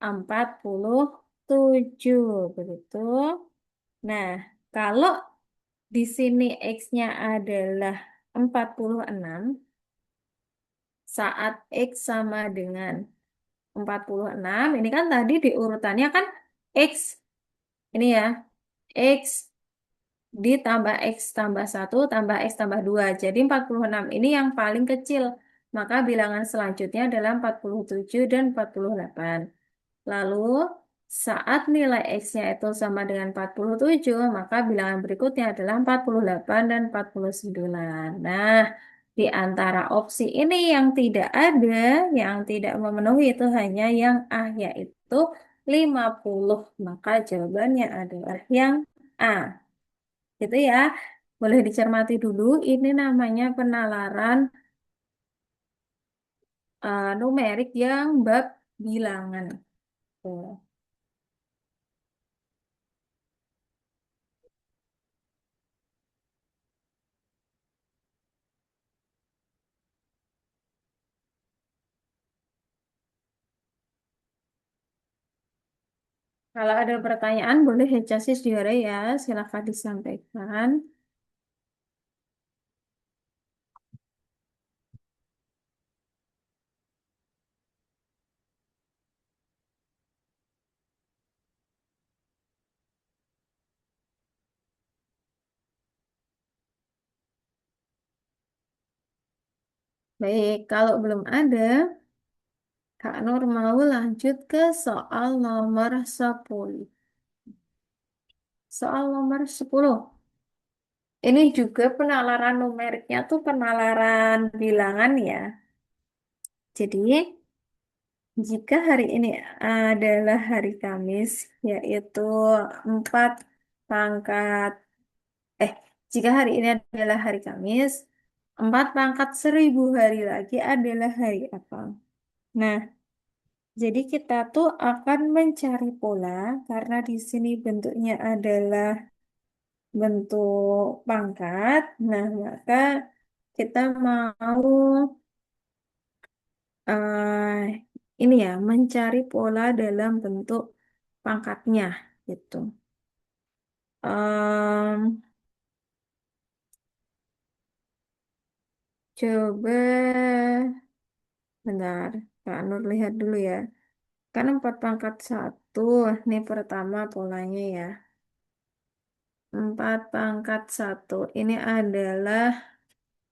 47. Begitu. Nah, kalau di sini X-nya adalah 46, saat X sama dengan 46, ini kan tadi di urutannya kan X, ini ya, X ditambah X tambah satu tambah X tambah 2. Jadi 46 ini yang paling kecil. Maka bilangan selanjutnya adalah 47 dan 48. Lalu saat nilai X-nya itu sama dengan 47, maka bilangan berikutnya adalah 48 dan 49. Nah, di antara opsi ini yang tidak ada, yang tidak memenuhi itu hanya yang A, yaitu 50. Maka jawabannya adalah yang A. Gitu ya. Boleh dicermati dulu, ini namanya penalaran numerik yang bab bilangan. Tuh. Kalau ada pertanyaan boleh ya Casis Diore ya, silakan disampaikan. Baik, kalau belum ada, Kak Nur mau lanjut ke soal nomor 10. Soal nomor 10. Ini juga penalaran numeriknya tuh penalaran bilangan ya. Jadi, jika hari ini adalah hari Kamis, yaitu 4 pangkat, eh, jika hari ini adalah hari Kamis, 4 pangkat 1000 hari lagi adalah hari apa? Nah, jadi kita tuh akan mencari pola karena di sini bentuknya adalah bentuk pangkat. Nah, maka kita mau eh, ini ya mencari pola dalam bentuk pangkatnya gitu. Em, Coba bentar, Kak Nur lihat dulu ya. Kan 4 pangkat 1, ini pertama polanya ya. 4 pangkat 1 ini adalah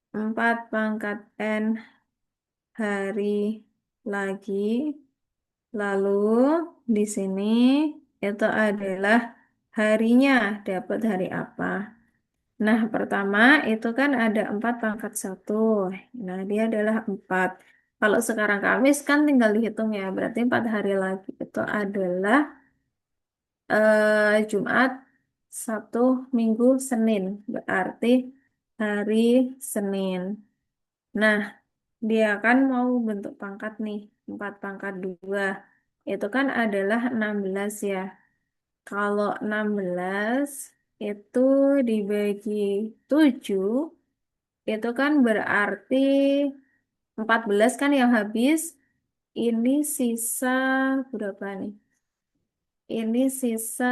4 pangkat N hari lagi. Lalu di sini itu adalah harinya, dapat hari apa. Nah, pertama itu kan ada 4 pangkat 1. Nah, dia adalah 4. Kalau sekarang Kamis kan tinggal dihitung ya, berarti 4 hari lagi itu adalah Jumat, Sabtu, Minggu, Senin. Berarti hari Senin. Nah, dia kan mau bentuk pangkat nih, 4 pangkat 2. Itu kan adalah 16 ya. Kalau 16 itu dibagi 7, itu kan berarti 14 kan yang habis. Ini sisa berapa nih? Ini sisa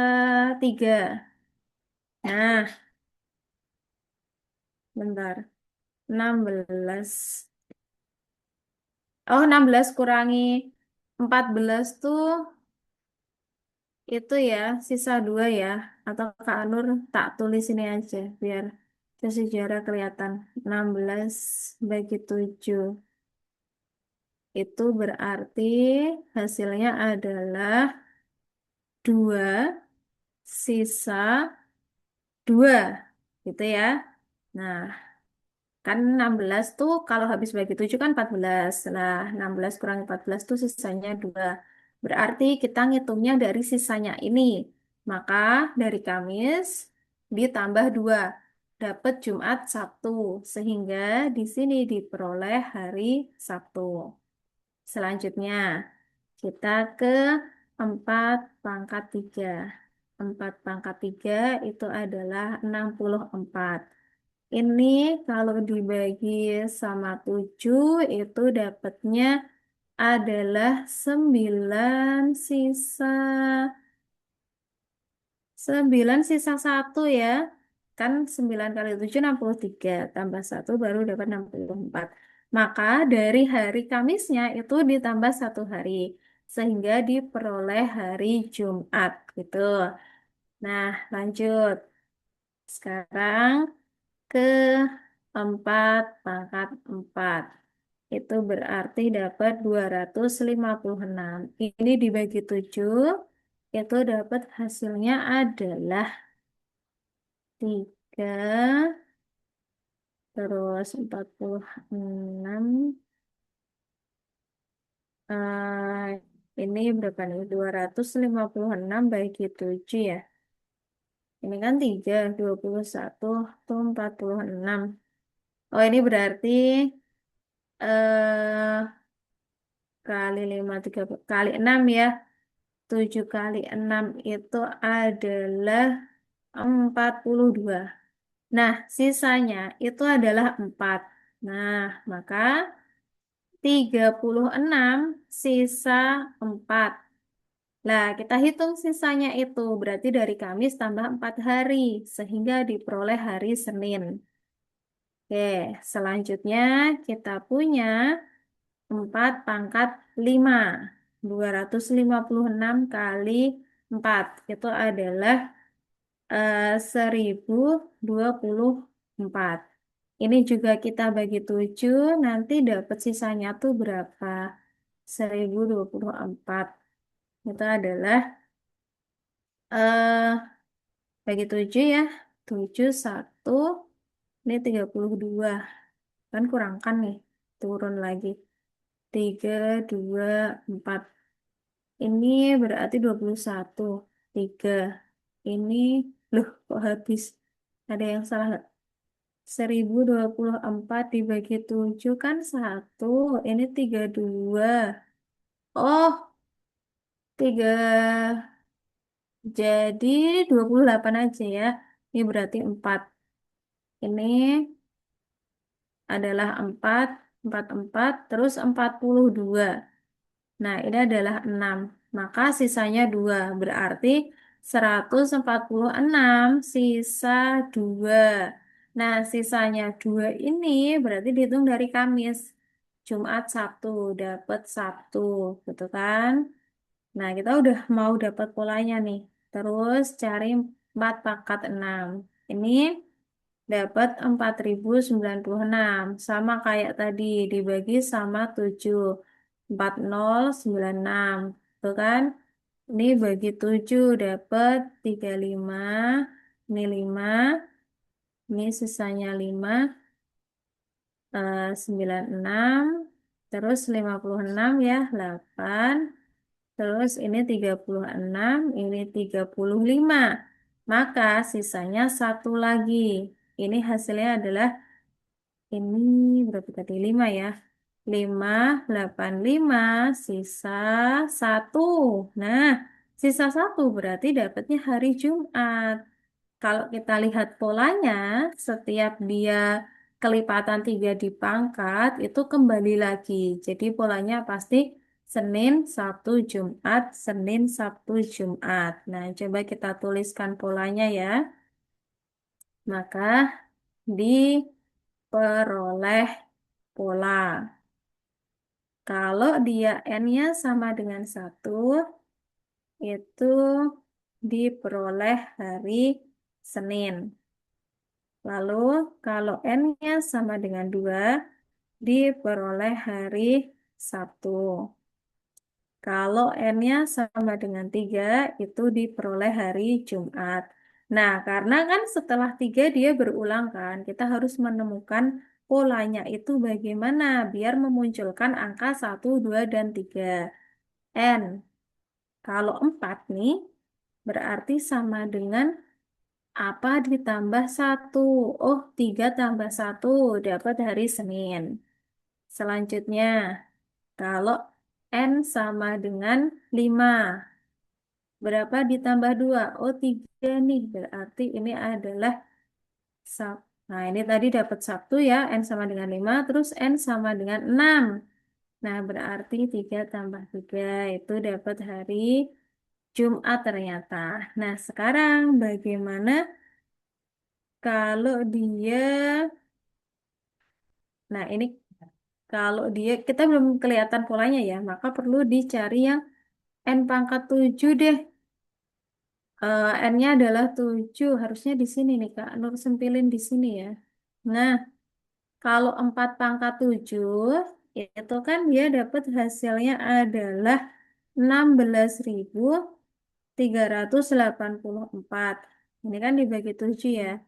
3. Nah, bentar. 16. Oh, 16 kurangi 14 tuh itu ya, sisa 2 ya. Atau Kak Nur tak tulis ini aja biar sejarah kelihatan. 16 bagi 7. Itu berarti hasilnya adalah 2 sisa 2 gitu ya. Nah, kan 16 tuh kalau habis bagi 7 kan 14. Nah, 16 kurang 14 tuh sisanya 2. Berarti kita ngitungnya dari sisanya ini. Maka dari Kamis ditambah 2. Dapat Jumat Sabtu. Sehingga di sini diperoleh hari Sabtu. Selanjutnya, kita ke 4 pangkat 3. 4 pangkat 3 itu adalah 64. Ini kalau dibagi sama 7 itu dapatnya adalah 9 sisa 9 sisa 1 ya. Kan 9 kali 7 63 tambah 1 baru dapat 64. Maka dari hari Kamisnya itu ditambah 1 hari sehingga diperoleh hari Jumat gitu. Nah, lanjut. Sekarang ke 4 pangkat 4. Itu berarti dapat 256. Ini dibagi 7, itu dapat hasilnya adalah 3, terus 46. eh, ini berapa nih? 256 bagi 7 ya. Ini kan 3, 21, tuh 46. Oh, ini berarti eh kali 5 3 kali 6 ya. 7 kali 6 itu adalah 42. Nah, sisanya itu adalah 4. Nah, maka 36 sisa 4. Nah, kita hitung sisanya itu. Berarti dari Kamis tambah 4 hari. Sehingga diperoleh hari Senin. Oke, selanjutnya kita punya 4 pangkat 5. 256 kali 4. Itu adalah 1024. Ini juga kita bagi 7, nanti dapat sisanya tuh berapa? 1024. Itu adalah eh bagi 7 ya. 7 1, ini 32. Kan kurangkan nih. Turun lagi. 3 2 4. Ini berarti 21. 3. Ini, loh kok habis? Ada yang salah nggak? 1024 dibagi 7 kan 1. Ini 32. Oh, 3. Jadi 28 aja ya. Ini berarti 4. Ini adalah 4, 4, terus 42. Nah, ini adalah 6. Maka sisanya 2. Berarti 146 sisa 2. Nah, sisanya 2 ini berarti dihitung dari Kamis. Jumat, Sabtu, dapat Sabtu, gitu kan? Nah, kita udah mau dapat polanya nih. Terus cari 4 pangkat 6. Ini dapat 4096. Sama kayak tadi, dibagi sama 7. 4096. Tuh kan? Ini bagi 7 dapat 35. Ini 5. Ini sisanya 5. 96. Terus 56 ya, 8. Terus ini 36, ini 35. Maka sisanya satu lagi. Ini hasilnya adalah ini berapa tadi? 5 ya. 5, 8, 5, sisa satu. Nah, sisa satu berarti dapatnya hari Jumat. Kalau kita lihat polanya, setiap dia kelipatan 3 dipangkat, itu kembali lagi. Jadi polanya pasti Senin, Sabtu, Jumat, Senin, Sabtu, Jumat. Nah, coba kita tuliskan polanya ya. Maka diperoleh pola. Kalau dia N-nya sama dengan 1, itu diperoleh hari Senin. Lalu kalau N-nya sama dengan 2, diperoleh hari Sabtu. Kalau N-nya sama dengan 3, itu diperoleh hari Jumat. Nah, karena kan setelah 3 dia berulang kan, kita harus menemukan polanya itu bagaimana biar memunculkan angka 1, 2, dan 3. N. Kalau 4 nih, berarti sama dengan apa ditambah 1. Oh, 3 tambah 1 dapat hari Senin. Selanjutnya, kalau N sama dengan 5, berapa ditambah 2? Oh, 3 nih. Berarti ini adalah Nah, ini tadi dapat Sabtu ya. N sama dengan 5. Terus N sama dengan 6. Nah, berarti 3 tambah 3 itu dapat hari Jumat ternyata. Nah, sekarang bagaimana kalau dia... Nah, ini kalau dia, kita belum kelihatan polanya ya, maka perlu dicari yang N pangkat 7 deh. N-nya adalah 7, harusnya di sini nih Kak, Nur sempilin di sini ya. Nah, kalau 4 pangkat 7, itu kan dia dapat hasilnya adalah 16.384. Ini kan dibagi 7 ya.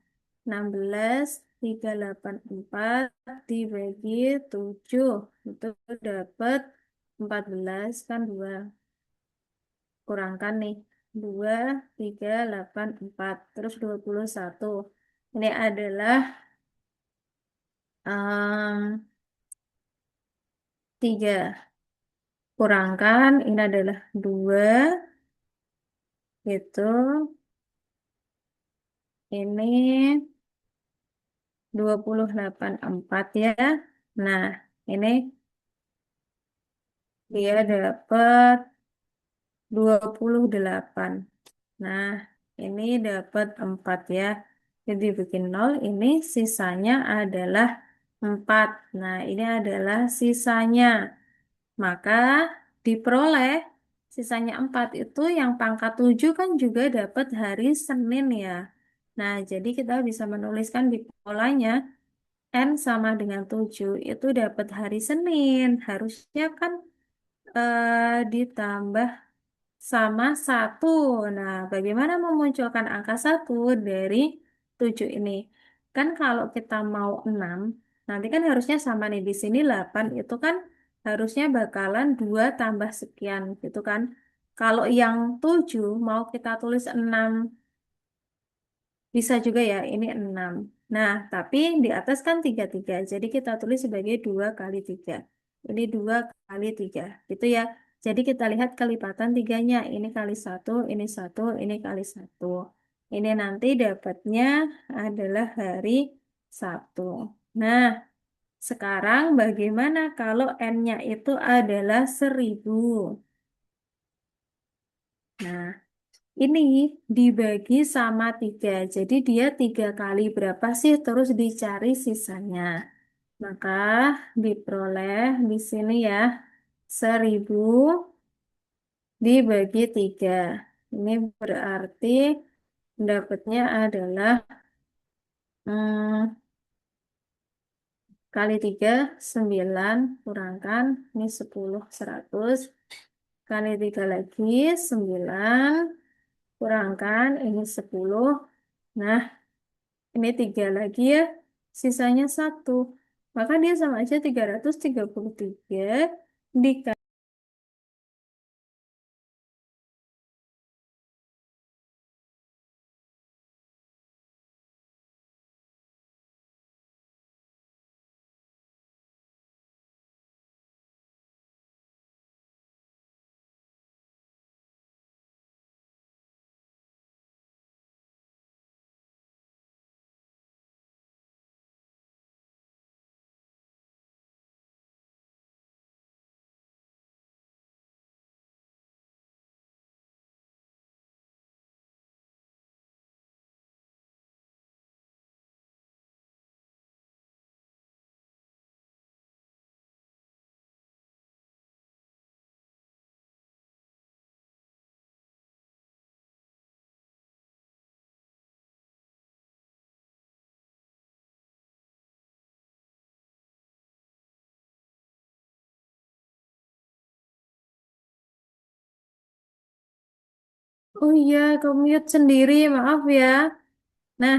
16.384 dibagi 7 itu dapat 14 kan 2. Kurangkan nih 2.384 terus 21. Ini adalah 3. Kurangkan ini adalah 2. Itu ini 284 ya. Nah, ini dia dapat 28. Nah, ini dapat 4 ya. Jadi bikin 0, ini sisanya adalah 4. Nah, ini adalah sisanya. Maka diperoleh sisanya 4 itu yang pangkat 7 kan juga dapat hari Senin ya. Nah, jadi kita bisa menuliskan di polanya N sama dengan 7 itu dapat hari Senin. Harusnya kan ditambah sama satu. Nah, bagaimana memunculkan angka satu dari 7 ini? Kan kalau kita mau 6, nanti kan harusnya sama nih. Di sini 8 itu kan harusnya bakalan 2 tambah sekian gitu kan. Kalau yang 7 mau kita tulis 6 bisa juga ya, ini 6. Nah, tapi di atas kan 33. Jadi kita tulis sebagai 2 kali 3. Ini 2 kali 3. Gitu ya. Jadi kita lihat kelipatan tiganya. Ini kali satu, ini satu, ini kali satu. Ini nanti dapatnya adalah hari Sabtu. Nah, sekarang bagaimana kalau N-nya itu adalah 1000? Nah, ini dibagi sama 3. Jadi dia 3 kali berapa sih? Terus dicari sisanya. Maka diperoleh di sini ya 1000 dibagi 3. Ini berarti dapatnya adalah hmm, kali 3 9 kurangkan ini 10 100 kali 3 lagi 9 kurangkan ini 10. Nah, ini 3 lagi ya, sisanya satu. Maka dia sama aja 333 dikali. Oh iya, commute sendiri, maaf ya. Nah,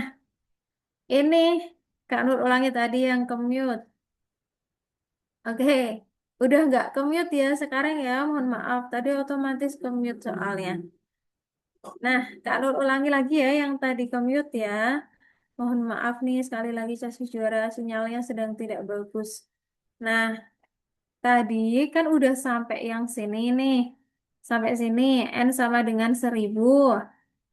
ini Kak Nur ulangi tadi yang commute. Oke, udah nggak commute ya sekarang ya, mohon maaf. Tadi otomatis commute soalnya. Nah, Kak Nur ulangi lagi ya yang tadi commute ya. Mohon maaf nih sekali lagi casus juara sinyalnya sedang tidak bagus. Nah, tadi kan udah sampai yang sini nih. Sampai sini N sama dengan 1000.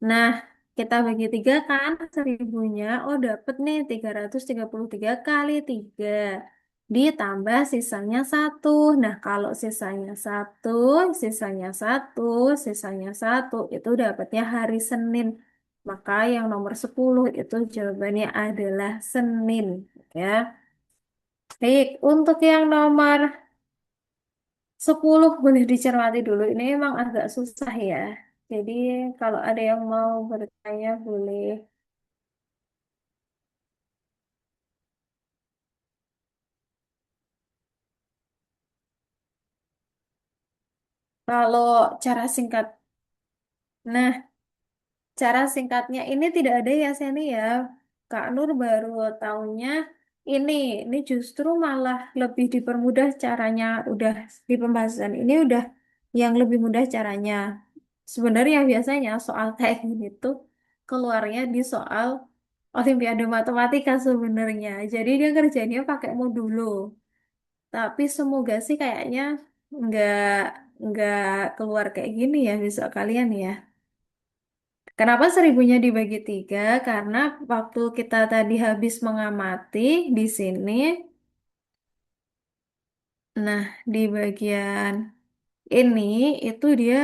Nah, kita bagi 3 kan 1000-nya. Oh, dapet nih 333 kali 3. Ditambah sisanya satu. Nah, kalau sisanya satu, sisanya satu, sisanya satu, itu dapatnya hari Senin. Maka yang nomor 10 itu jawabannya adalah Senin. Ya. Baik, untuk yang nomor 10 boleh dicermati dulu. Ini emang agak susah ya. Jadi kalau ada yang mau bertanya boleh. Kalau cara singkat, nah cara singkatnya ini tidak ada ya Seni ya. Kak Nur baru tahunya ini, ini justru malah lebih dipermudah caranya. Udah di pembahasan ini udah yang lebih mudah caranya. Sebenarnya biasanya soal kayak gini tuh keluarnya di soal Olimpiade Matematika sebenarnya. Jadi dia kerjanya pakai modulo. Tapi semoga sih kayaknya nggak nggak keluar kayak gini ya besok kalian ya. Kenapa 1000-nya dibagi 3? Karena waktu kita tadi habis mengamati di sini, nah di bagian Ini itu dia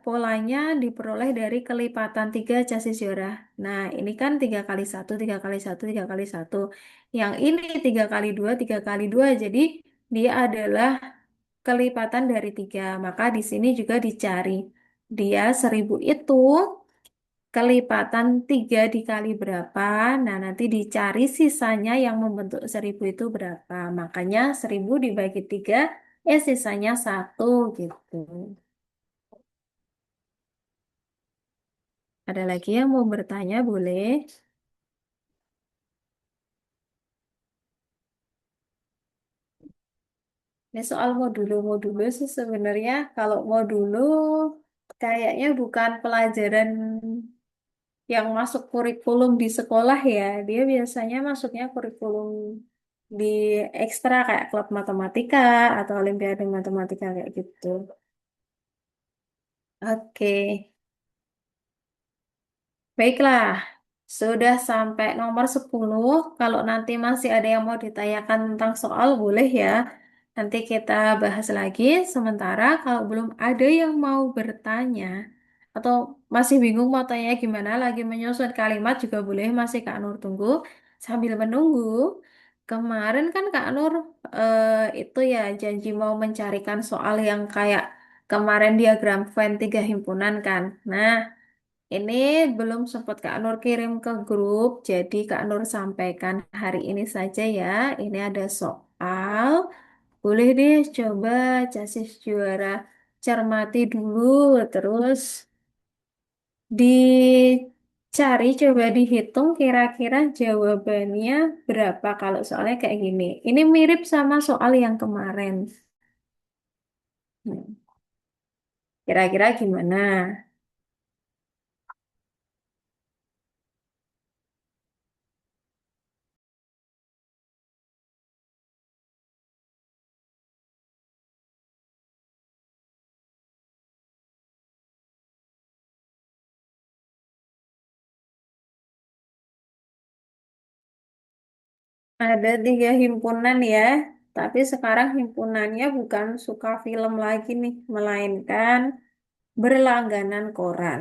polanya diperoleh dari kelipatan tiga chassis Jora. Nah, ini kan 3 kali 1, 3 kali 1, 3 kali 1. Yang ini 3 kali 2, 3 kali 2. Jadi dia adalah kelipatan dari tiga. Maka di sini juga dicari. Dia 1.000 itu kelipatan 3 dikali berapa. Nah, nanti dicari sisanya yang membentuk 1.000 itu berapa. Makanya 1.000 dibagi 3, sisanya 1 gitu. Ada lagi yang mau bertanya, boleh? Ini soal modulu sih sebenarnya kalau modulu kayaknya bukan pelajaran yang masuk kurikulum di sekolah ya. Dia biasanya masuknya kurikulum di ekstra kayak klub matematika atau olimpiade matematika kayak gitu. Oke. Baiklah, sudah sampai nomor 10. Kalau nanti masih ada yang mau ditanyakan tentang soal, boleh ya. Nanti kita bahas lagi. Sementara kalau belum ada yang mau bertanya, atau masih bingung mau tanya gimana, lagi menyusun kalimat juga boleh, masih Kak Nur tunggu. Sambil menunggu, kemarin kan Kak Nur itu ya janji mau mencarikan soal yang kayak kemarin diagram Venn 3 himpunan kan. Nah, ini belum sempat Kak Nur kirim ke grup, jadi Kak Nur sampaikan hari ini saja ya. Ini ada soal, boleh deh coba Casis Juara cermati dulu, terus dicari, coba dihitung kira-kira jawabannya berapa kalau soalnya kayak gini. Ini mirip sama soal yang kemarin. Hmm, Kira-kira gimana? Ada 3 himpunan ya, tapi sekarang himpunannya bukan suka film lagi nih, melainkan berlangganan koran.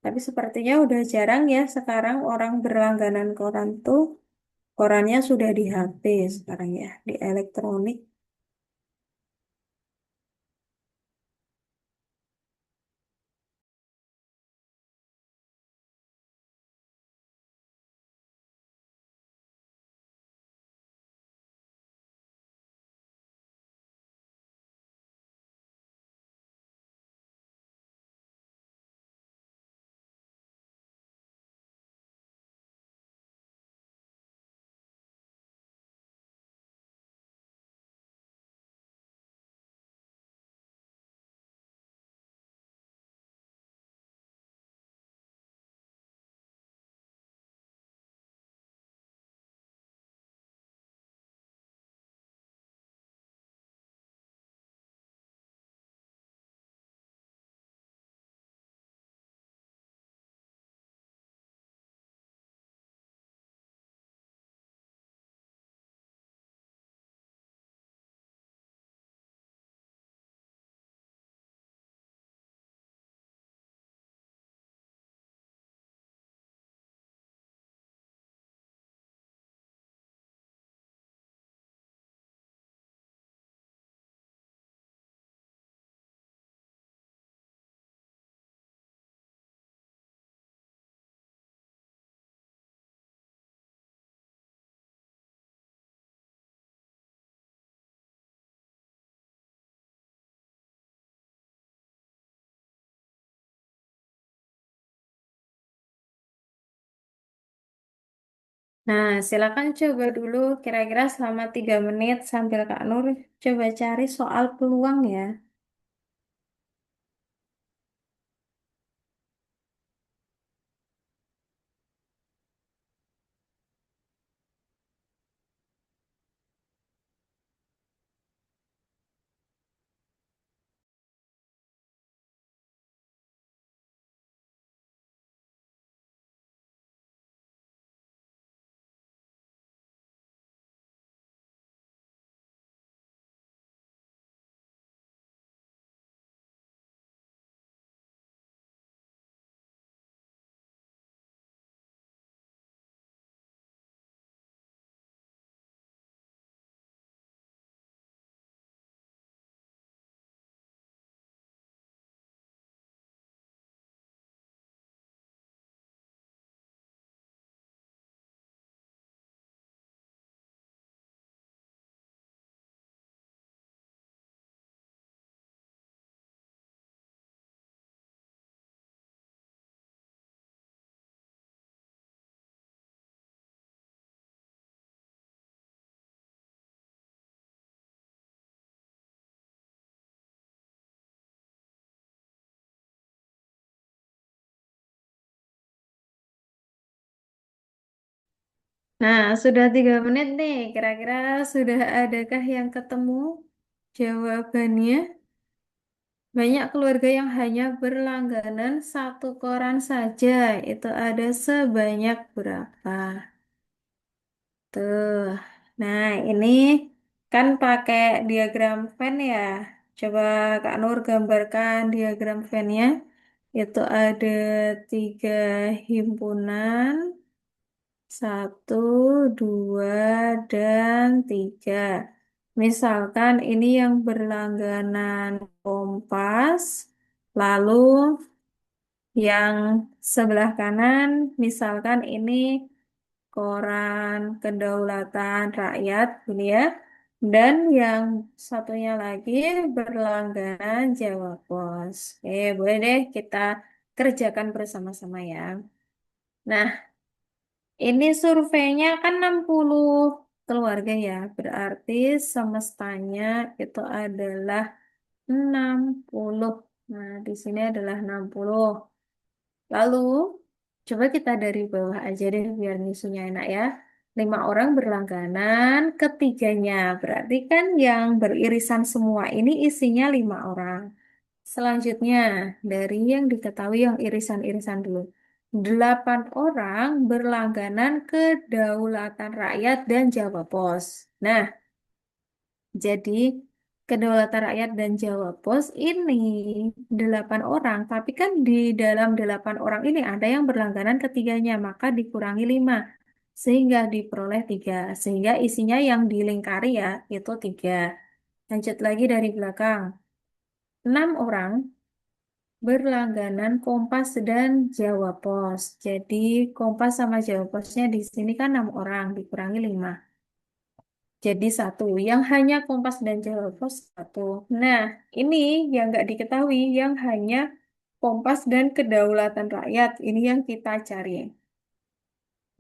Tapi sepertinya udah jarang ya sekarang orang berlangganan koran tuh, korannya sudah di HP sekarang ya, di elektronik. Nah, silakan coba dulu kira-kira selama 3 menit sambil Kak Nur coba cari soal peluang ya. Nah, sudah 3 menit nih. Kira-kira sudah adakah yang ketemu jawabannya? Banyak keluarga yang hanya berlangganan satu koran saja. Itu ada sebanyak berapa? Tuh. Nah, ini kan pakai diagram Venn ya. Coba Kak Nur gambarkan diagram Venn-nya. Itu ada 3 himpunan. Satu, dua, dan tiga. Misalkan ini yang berlangganan Kompas, lalu yang sebelah kanan, misalkan ini koran Kedaulatan Rakyat, ini ya. Dan yang satunya lagi berlangganan Jawa Pos. Boleh deh kita kerjakan bersama-sama ya. Nah, ini surveinya kan 60 keluarga ya, berarti semestanya itu adalah 60. Nah, di sini adalah 60. Lalu, coba kita dari bawah aja deh biar ngisunya enak ya. 5 orang berlangganan ketiganya, berarti kan yang beririsan semua ini isinya 5 orang. Selanjutnya, dari yang diketahui yang irisan-irisan dulu. 8 orang berlangganan Kedaulatan Rakyat dan Jawa Pos. Nah, jadi Kedaulatan Rakyat dan Jawa Pos ini 8 orang, tapi kan di dalam 8 orang ini ada yang berlangganan ketiganya, maka dikurangi 5, sehingga diperoleh 3. Sehingga isinya yang dilingkari ya, itu 3. Lanjut lagi dari belakang. 6 orang berlangganan Kompas dan Jawa Pos. Jadi Kompas sama Jawa Posnya di sini kan 6 orang, dikurangi 5. Jadi satu. Yang hanya Kompas dan Jawa Pos satu. Nah, ini yang nggak diketahui, yang hanya Kompas dan Kedaulatan Rakyat. Ini yang kita cari.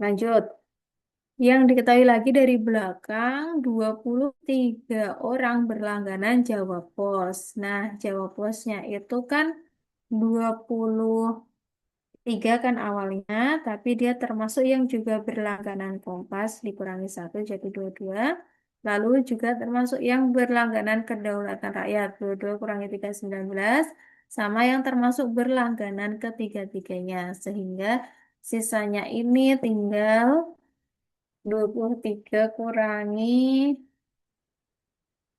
Lanjut. Yang diketahui lagi dari belakang, 23 orang berlangganan Jawa Pos. Nah, Jawa Posnya itu kan 23 kan awalnya, tapi dia termasuk yang juga berlangganan Kompas, dikurangi satu jadi 22. Lalu juga termasuk yang berlangganan Kedaulatan Rakyat, 22 kurangi 3, 19. Sama yang termasuk berlangganan ketiga-tiganya. Sehingga sisanya ini tinggal 23 kurangi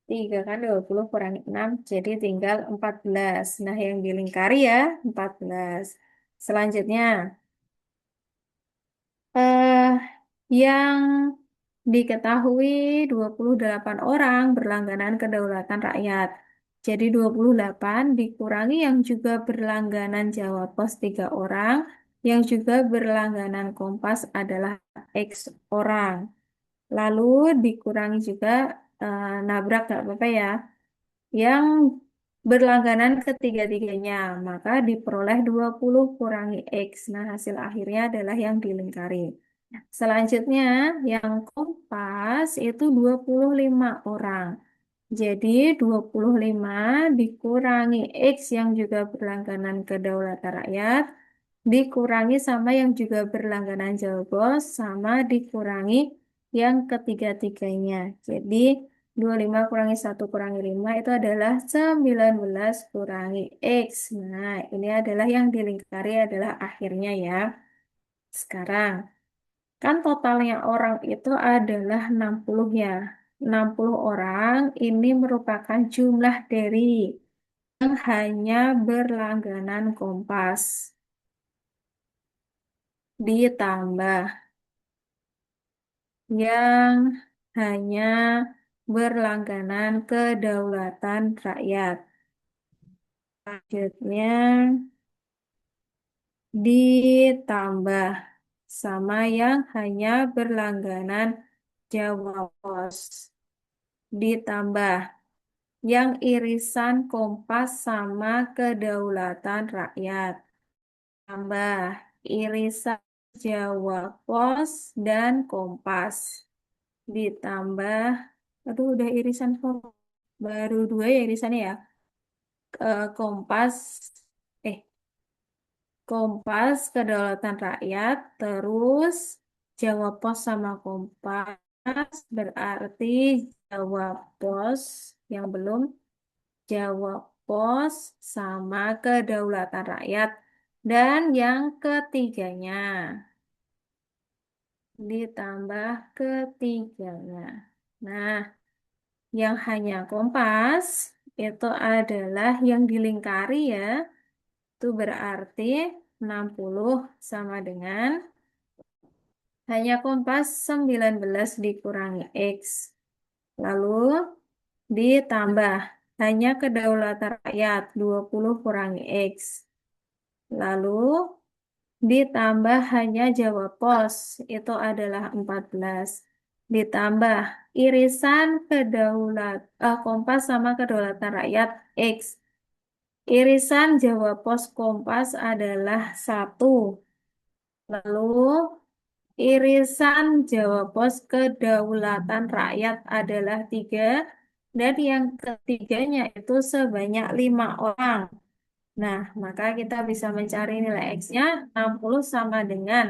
3 kan 20 kurangi 6 jadi tinggal 14. Nah, yang dilingkari ya 14. Selanjutnya, eh yang diketahui 28 orang berlangganan Kedaulatan Rakyat. Jadi 28 dikurangi yang juga berlangganan Jawa Pos 3 orang, yang juga berlangganan Kompas adalah X orang. Lalu dikurangi juga nabrak nggak apa-apa ya. Yang berlangganan ketiga-tiganya, maka diperoleh 20 kurangi X. Nah, hasil akhirnya adalah yang dilingkari. Selanjutnya, yang Kompas itu 25 orang. Jadi 25 dikurangi X yang juga berlangganan Kedaulatan Rakyat, dikurangi sama yang juga berlangganan Jawa Pos, sama dikurangi yang ketiga-tiganya. Jadi 25 kurangi 1 kurangi 5 itu adalah 19 kurangi X. Nah, ini adalah yang dilingkari adalah akhirnya ya. Sekarang, kan totalnya orang itu adalah 60 ya. 60 orang ini merupakan jumlah dari yang hanya berlangganan Kompas. Ditambah yang hanya berlangganan Kedaulatan Rakyat. Selanjutnya ditambah sama yang hanya berlangganan Jawa Pos. Ditambah yang irisan Kompas sama Kedaulatan Rakyat. Tambah irisan Jawa Pos dan Kompas. Ditambah, aduh udah irisan kok. Baru 2 ya irisannya ya. Kompas, eh Kompas Kedaulatan Rakyat, terus Jawa Pos sama Kompas berarti Jawa Pos yang belum Jawa Pos sama Kedaulatan Rakyat. Dan yang ketiganya ditambah ketiganya. Nah, yang hanya Kompas itu adalah yang dilingkari ya. Itu berarti 60 sama dengan hanya Kompas 19 dikurangi X. Lalu ditambah hanya Kedaulatan Rakyat 20 kurangi X. Lalu ditambah hanya Jawa Pos itu adalah 14. Ditambah irisan Kompas sama Kedaulatan Rakyat X. Irisan Jawa Pos Kompas adalah 1. Lalu irisan Jawa Pos Kedaulatan Rakyat adalah 3. Dan yang ketiganya itu sebanyak 5 orang. Nah, maka kita bisa mencari nilai X-nya 60 sama dengan.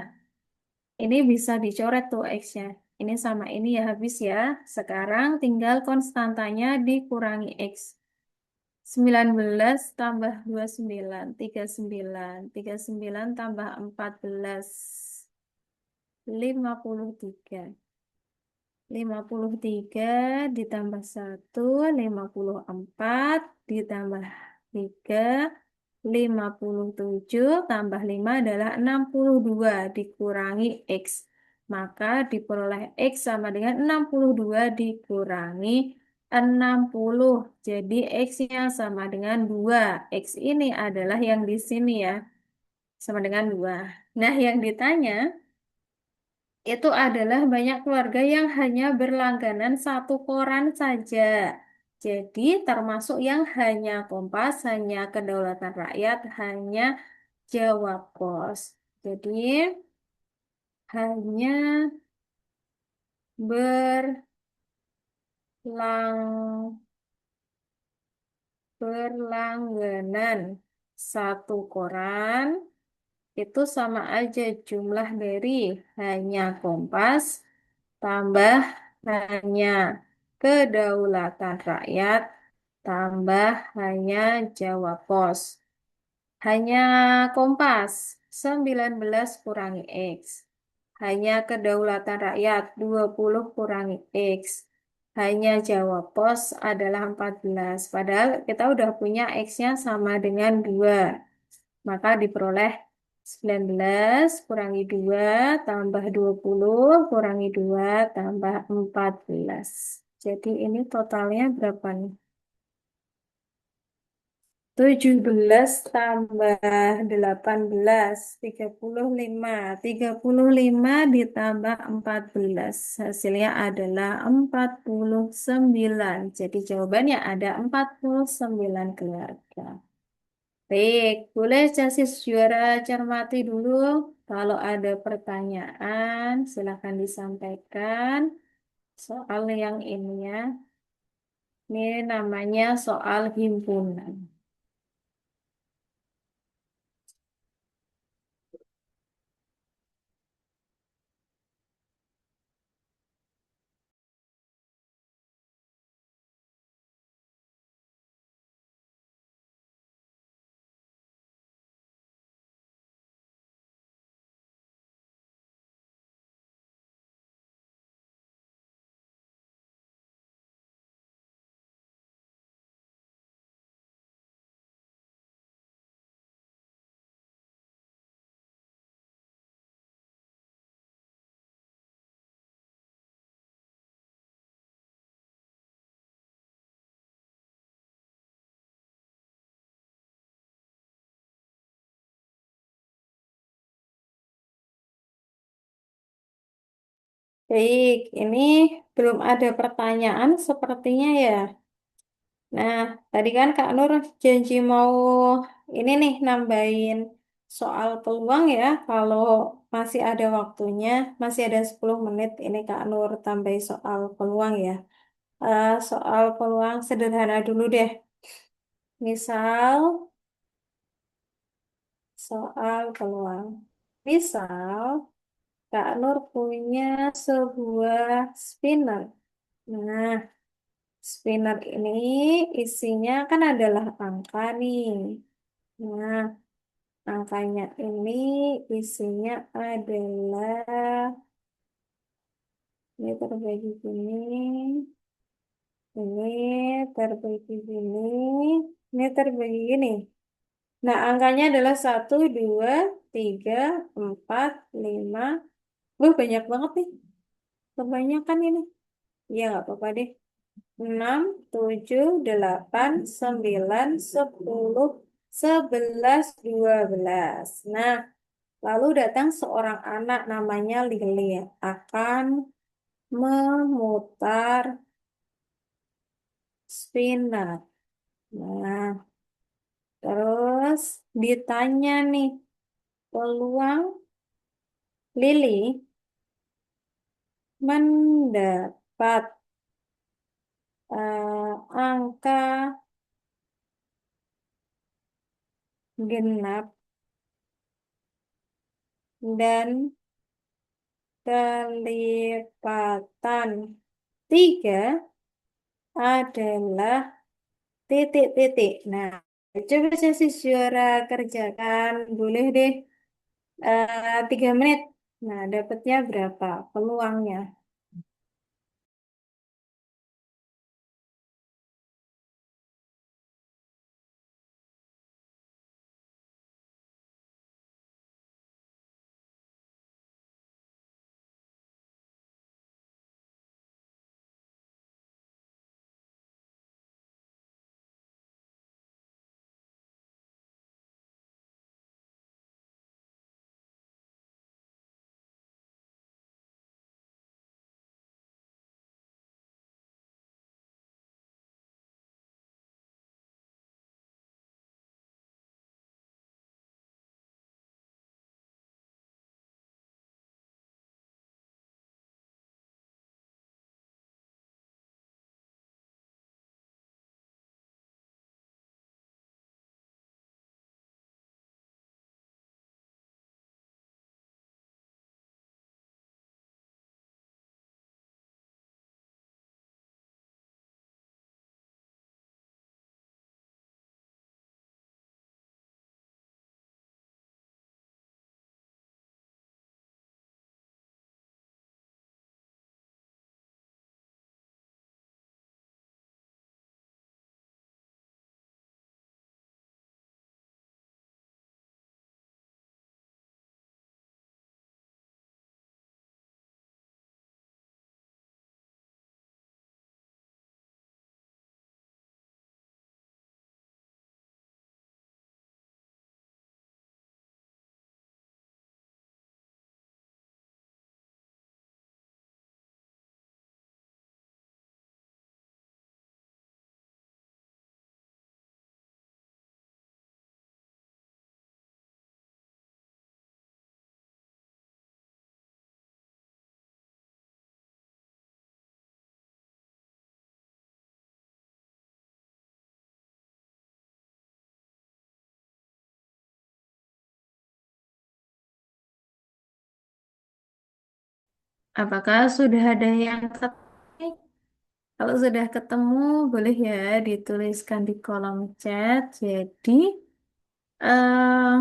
Ini bisa dicoret tuh X-nya. Ini sama ini ya habis ya. Sekarang tinggal konstantanya dikurangi X. 19 tambah 29, 39. 39 tambah 14, 53. 53 ditambah 1, 54 ditambah 3, 57 tambah 5 adalah 62 dikurangi X. Maka diperoleh X sama dengan 62 dikurangi 60. Jadi X-nya sama dengan 2. X ini adalah yang di sini ya, sama dengan 2. Nah, yang ditanya itu adalah banyak keluarga yang hanya berlangganan satu koran saja. Jadi termasuk yang hanya Kompas, hanya Kedaulatan Rakyat, hanya Jawa Pos. Jadi hanya berlang berlangganan satu koran itu sama aja jumlah dari hanya Kompas tambah hanya Kedaulatan Rakyat tambah hanya Jawa Pos. Hanya Kompas 19 kurangi X. Hanya Kedaulatan Rakyat 20 kurangi X. Hanya Jawa Pos adalah 14. Padahal kita udah punya X-nya sama dengan 2. Maka diperoleh 19 kurangi 2 tambah 20 kurangi 2 tambah 14. Jadi ini totalnya berapa nih? 17 tambah 18, 35. 35 ditambah 14. Hasilnya adalah 49. Jadi jawabannya ada 49 keluarga. Baik, boleh Casis juara cermati dulu. Kalau ada pertanyaan, silakan disampaikan. Soal yang ini ya. Ini namanya soal himpunan. Baik, ini belum ada pertanyaan sepertinya ya. Nah, tadi kan Kak Nur janji mau ini nih nambahin soal peluang ya. Kalau masih ada waktunya, masih ada 10 menit ini Kak Nur tambahin soal peluang ya. Soal peluang sederhana dulu deh. Misal soal peluang. Misal Kak Nur punya sebuah spinner. Nah, spinner ini isinya kan adalah angka nih. Nah, angkanya ini isinya adalah ini terbagi gini, ini terbagi gini, ini terbagi gini. Nah, angkanya adalah 1, 2, 3, 4, 5. Wah, banyak banget nih. Kebanyakan ini. Ya, nggak apa-apa deh. 6, 7, 8, 9, 10, 11, 12. Nah, lalu datang seorang anak namanya Lilin akan memutar spinner. Nah, terus ditanya nih, peluang Lili mendapat angka genap dan kelipatan 3 adalah titik-titik. Nah, coba saya si juara kerjakan. Boleh deh 3 menit. Nah, dapatnya berapa peluangnya? Apakah sudah ada yang ketik? Kalau sudah ketemu, boleh ya dituliskan di kolom chat. Jadi, eh,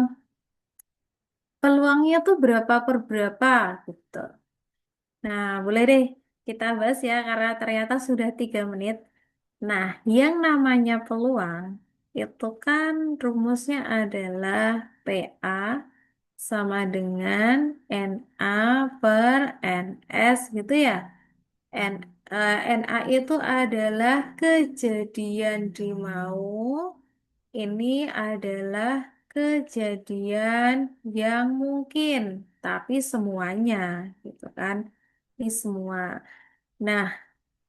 peluangnya tuh berapa per berapa gitu. Nah, boleh deh kita bahas ya karena ternyata sudah 3 menit. Nah, yang namanya peluang itu kan rumusnya adalah PA sama dengan NA per NS gitu ya. N, NA itu adalah kejadian di mau. Ini adalah kejadian yang mungkin, tapi semuanya gitu kan. Ini semua. Nah,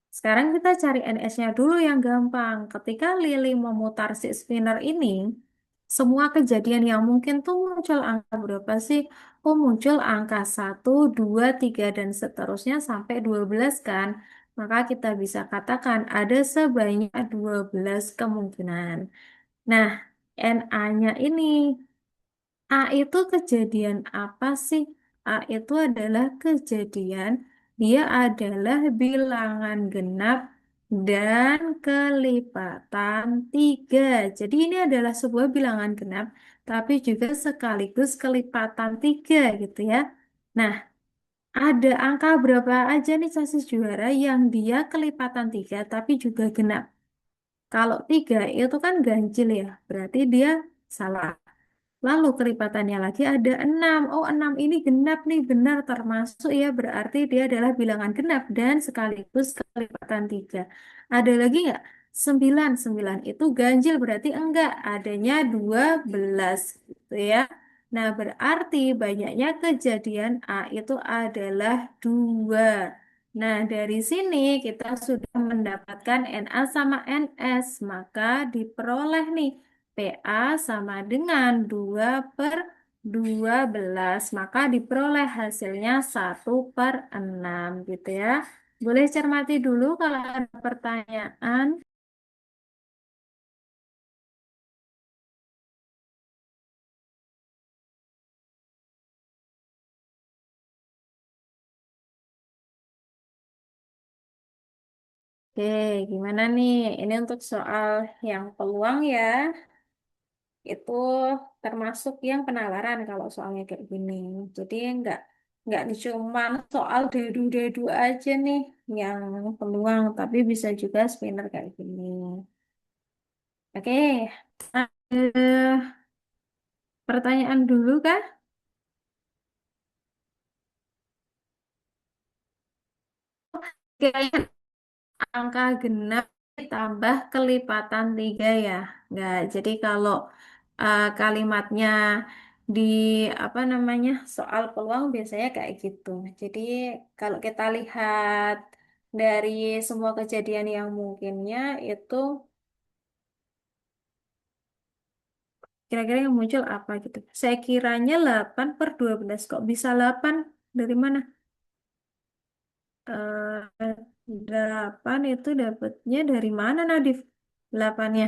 sekarang kita cari NS-nya dulu yang gampang. Ketika Lili memutar si spinner ini, semua kejadian yang mungkin tuh muncul angka berapa sih? Oh, muncul angka 1, 2, 3 dan seterusnya sampai 12 kan? Maka kita bisa katakan ada sebanyak 12 kemungkinan. Nah, NA-nya ini, A itu kejadian apa sih? A itu adalah kejadian, dia adalah bilangan genap dan kelipatan 3. Jadi ini adalah sebuah bilangan genap, tapi juga sekaligus kelipatan 3 gitu ya. Nah, ada angka berapa aja nih sasis juara yang dia kelipatan 3 tapi juga genap. Kalau 3 itu kan ganjil ya, berarti dia salah. Lalu kelipatannya lagi ada 6. Oh, 6 ini genap nih, benar termasuk ya, berarti dia adalah bilangan genap dan sekaligus kelipatan 3. Ada lagi nggak? 9. 9 itu ganjil, berarti enggak, adanya 12 gitu ya. Nah, berarti banyaknya kejadian A itu adalah 2. Nah, dari sini kita sudah mendapatkan Na sama Ns, maka diperoleh nih PA sama dengan 2/12, maka diperoleh hasilnya 1/6 gitu ya. Boleh cermati dulu kalau ada pertanyaan. Oke, gimana nih? Ini untuk soal yang peluang ya. Itu termasuk yang penalaran kalau soalnya kayak gini. Jadi nggak cuma soal dadu-dadu aja nih yang peluang, tapi bisa juga spinner kayak gini. Oke, pertanyaan dulu kah? Kayaknya angka genap ditambah kelipatan 3 ya. Nggak, jadi kalau kalimatnya di apa namanya soal peluang biasanya kayak gitu. Jadi kalau kita lihat dari semua kejadian yang mungkinnya itu kira-kira yang muncul apa gitu. Saya kiranya 8/12. Kok bisa 8? Dari mana? 8 itu dapatnya dari mana Nadif? 8-nya.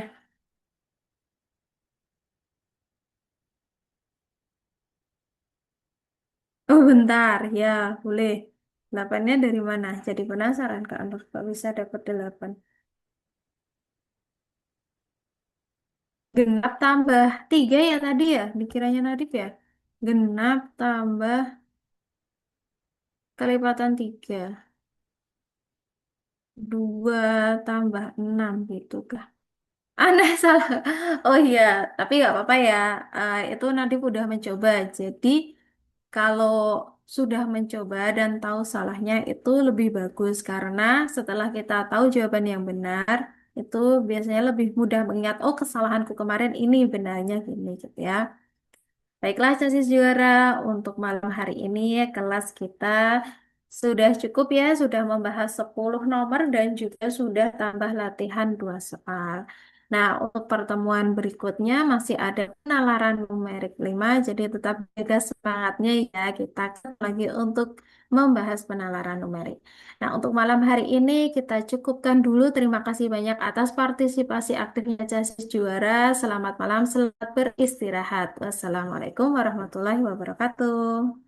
Oh bentar, ya boleh. 8-nya dari mana? Jadi penasaran Kak Nur, kok bisa dapat 8? Genap tambah 3 ya tadi ya, dikiranya Nadif ya. Genap tambah kelipatan 3. 2 tambah 6 gitu kah? Aneh salah. Oh iya, tapi nggak apa-apa ya. Itu Nadif udah mencoba. Jadi kalau sudah mencoba dan tahu salahnya itu lebih bagus karena setelah kita tahu jawaban yang benar, itu biasanya lebih mudah mengingat, oh kesalahanku kemarin ini benarnya gini gitu ya. Baiklah, Casis Juara, untuk malam hari ini kelas kita sudah cukup ya, sudah membahas 10 nomor dan juga sudah tambah latihan 2 soal. Nah, untuk pertemuan berikutnya masih ada penalaran numerik 5, jadi tetap jaga semangatnya ya, kita lagi untuk membahas penalaran numerik. Nah, untuk malam hari ini kita cukupkan dulu. Terima kasih banyak atas partisipasi aktifnya Casis Juara. Selamat malam, selamat beristirahat. Wassalamualaikum warahmatullahi wabarakatuh.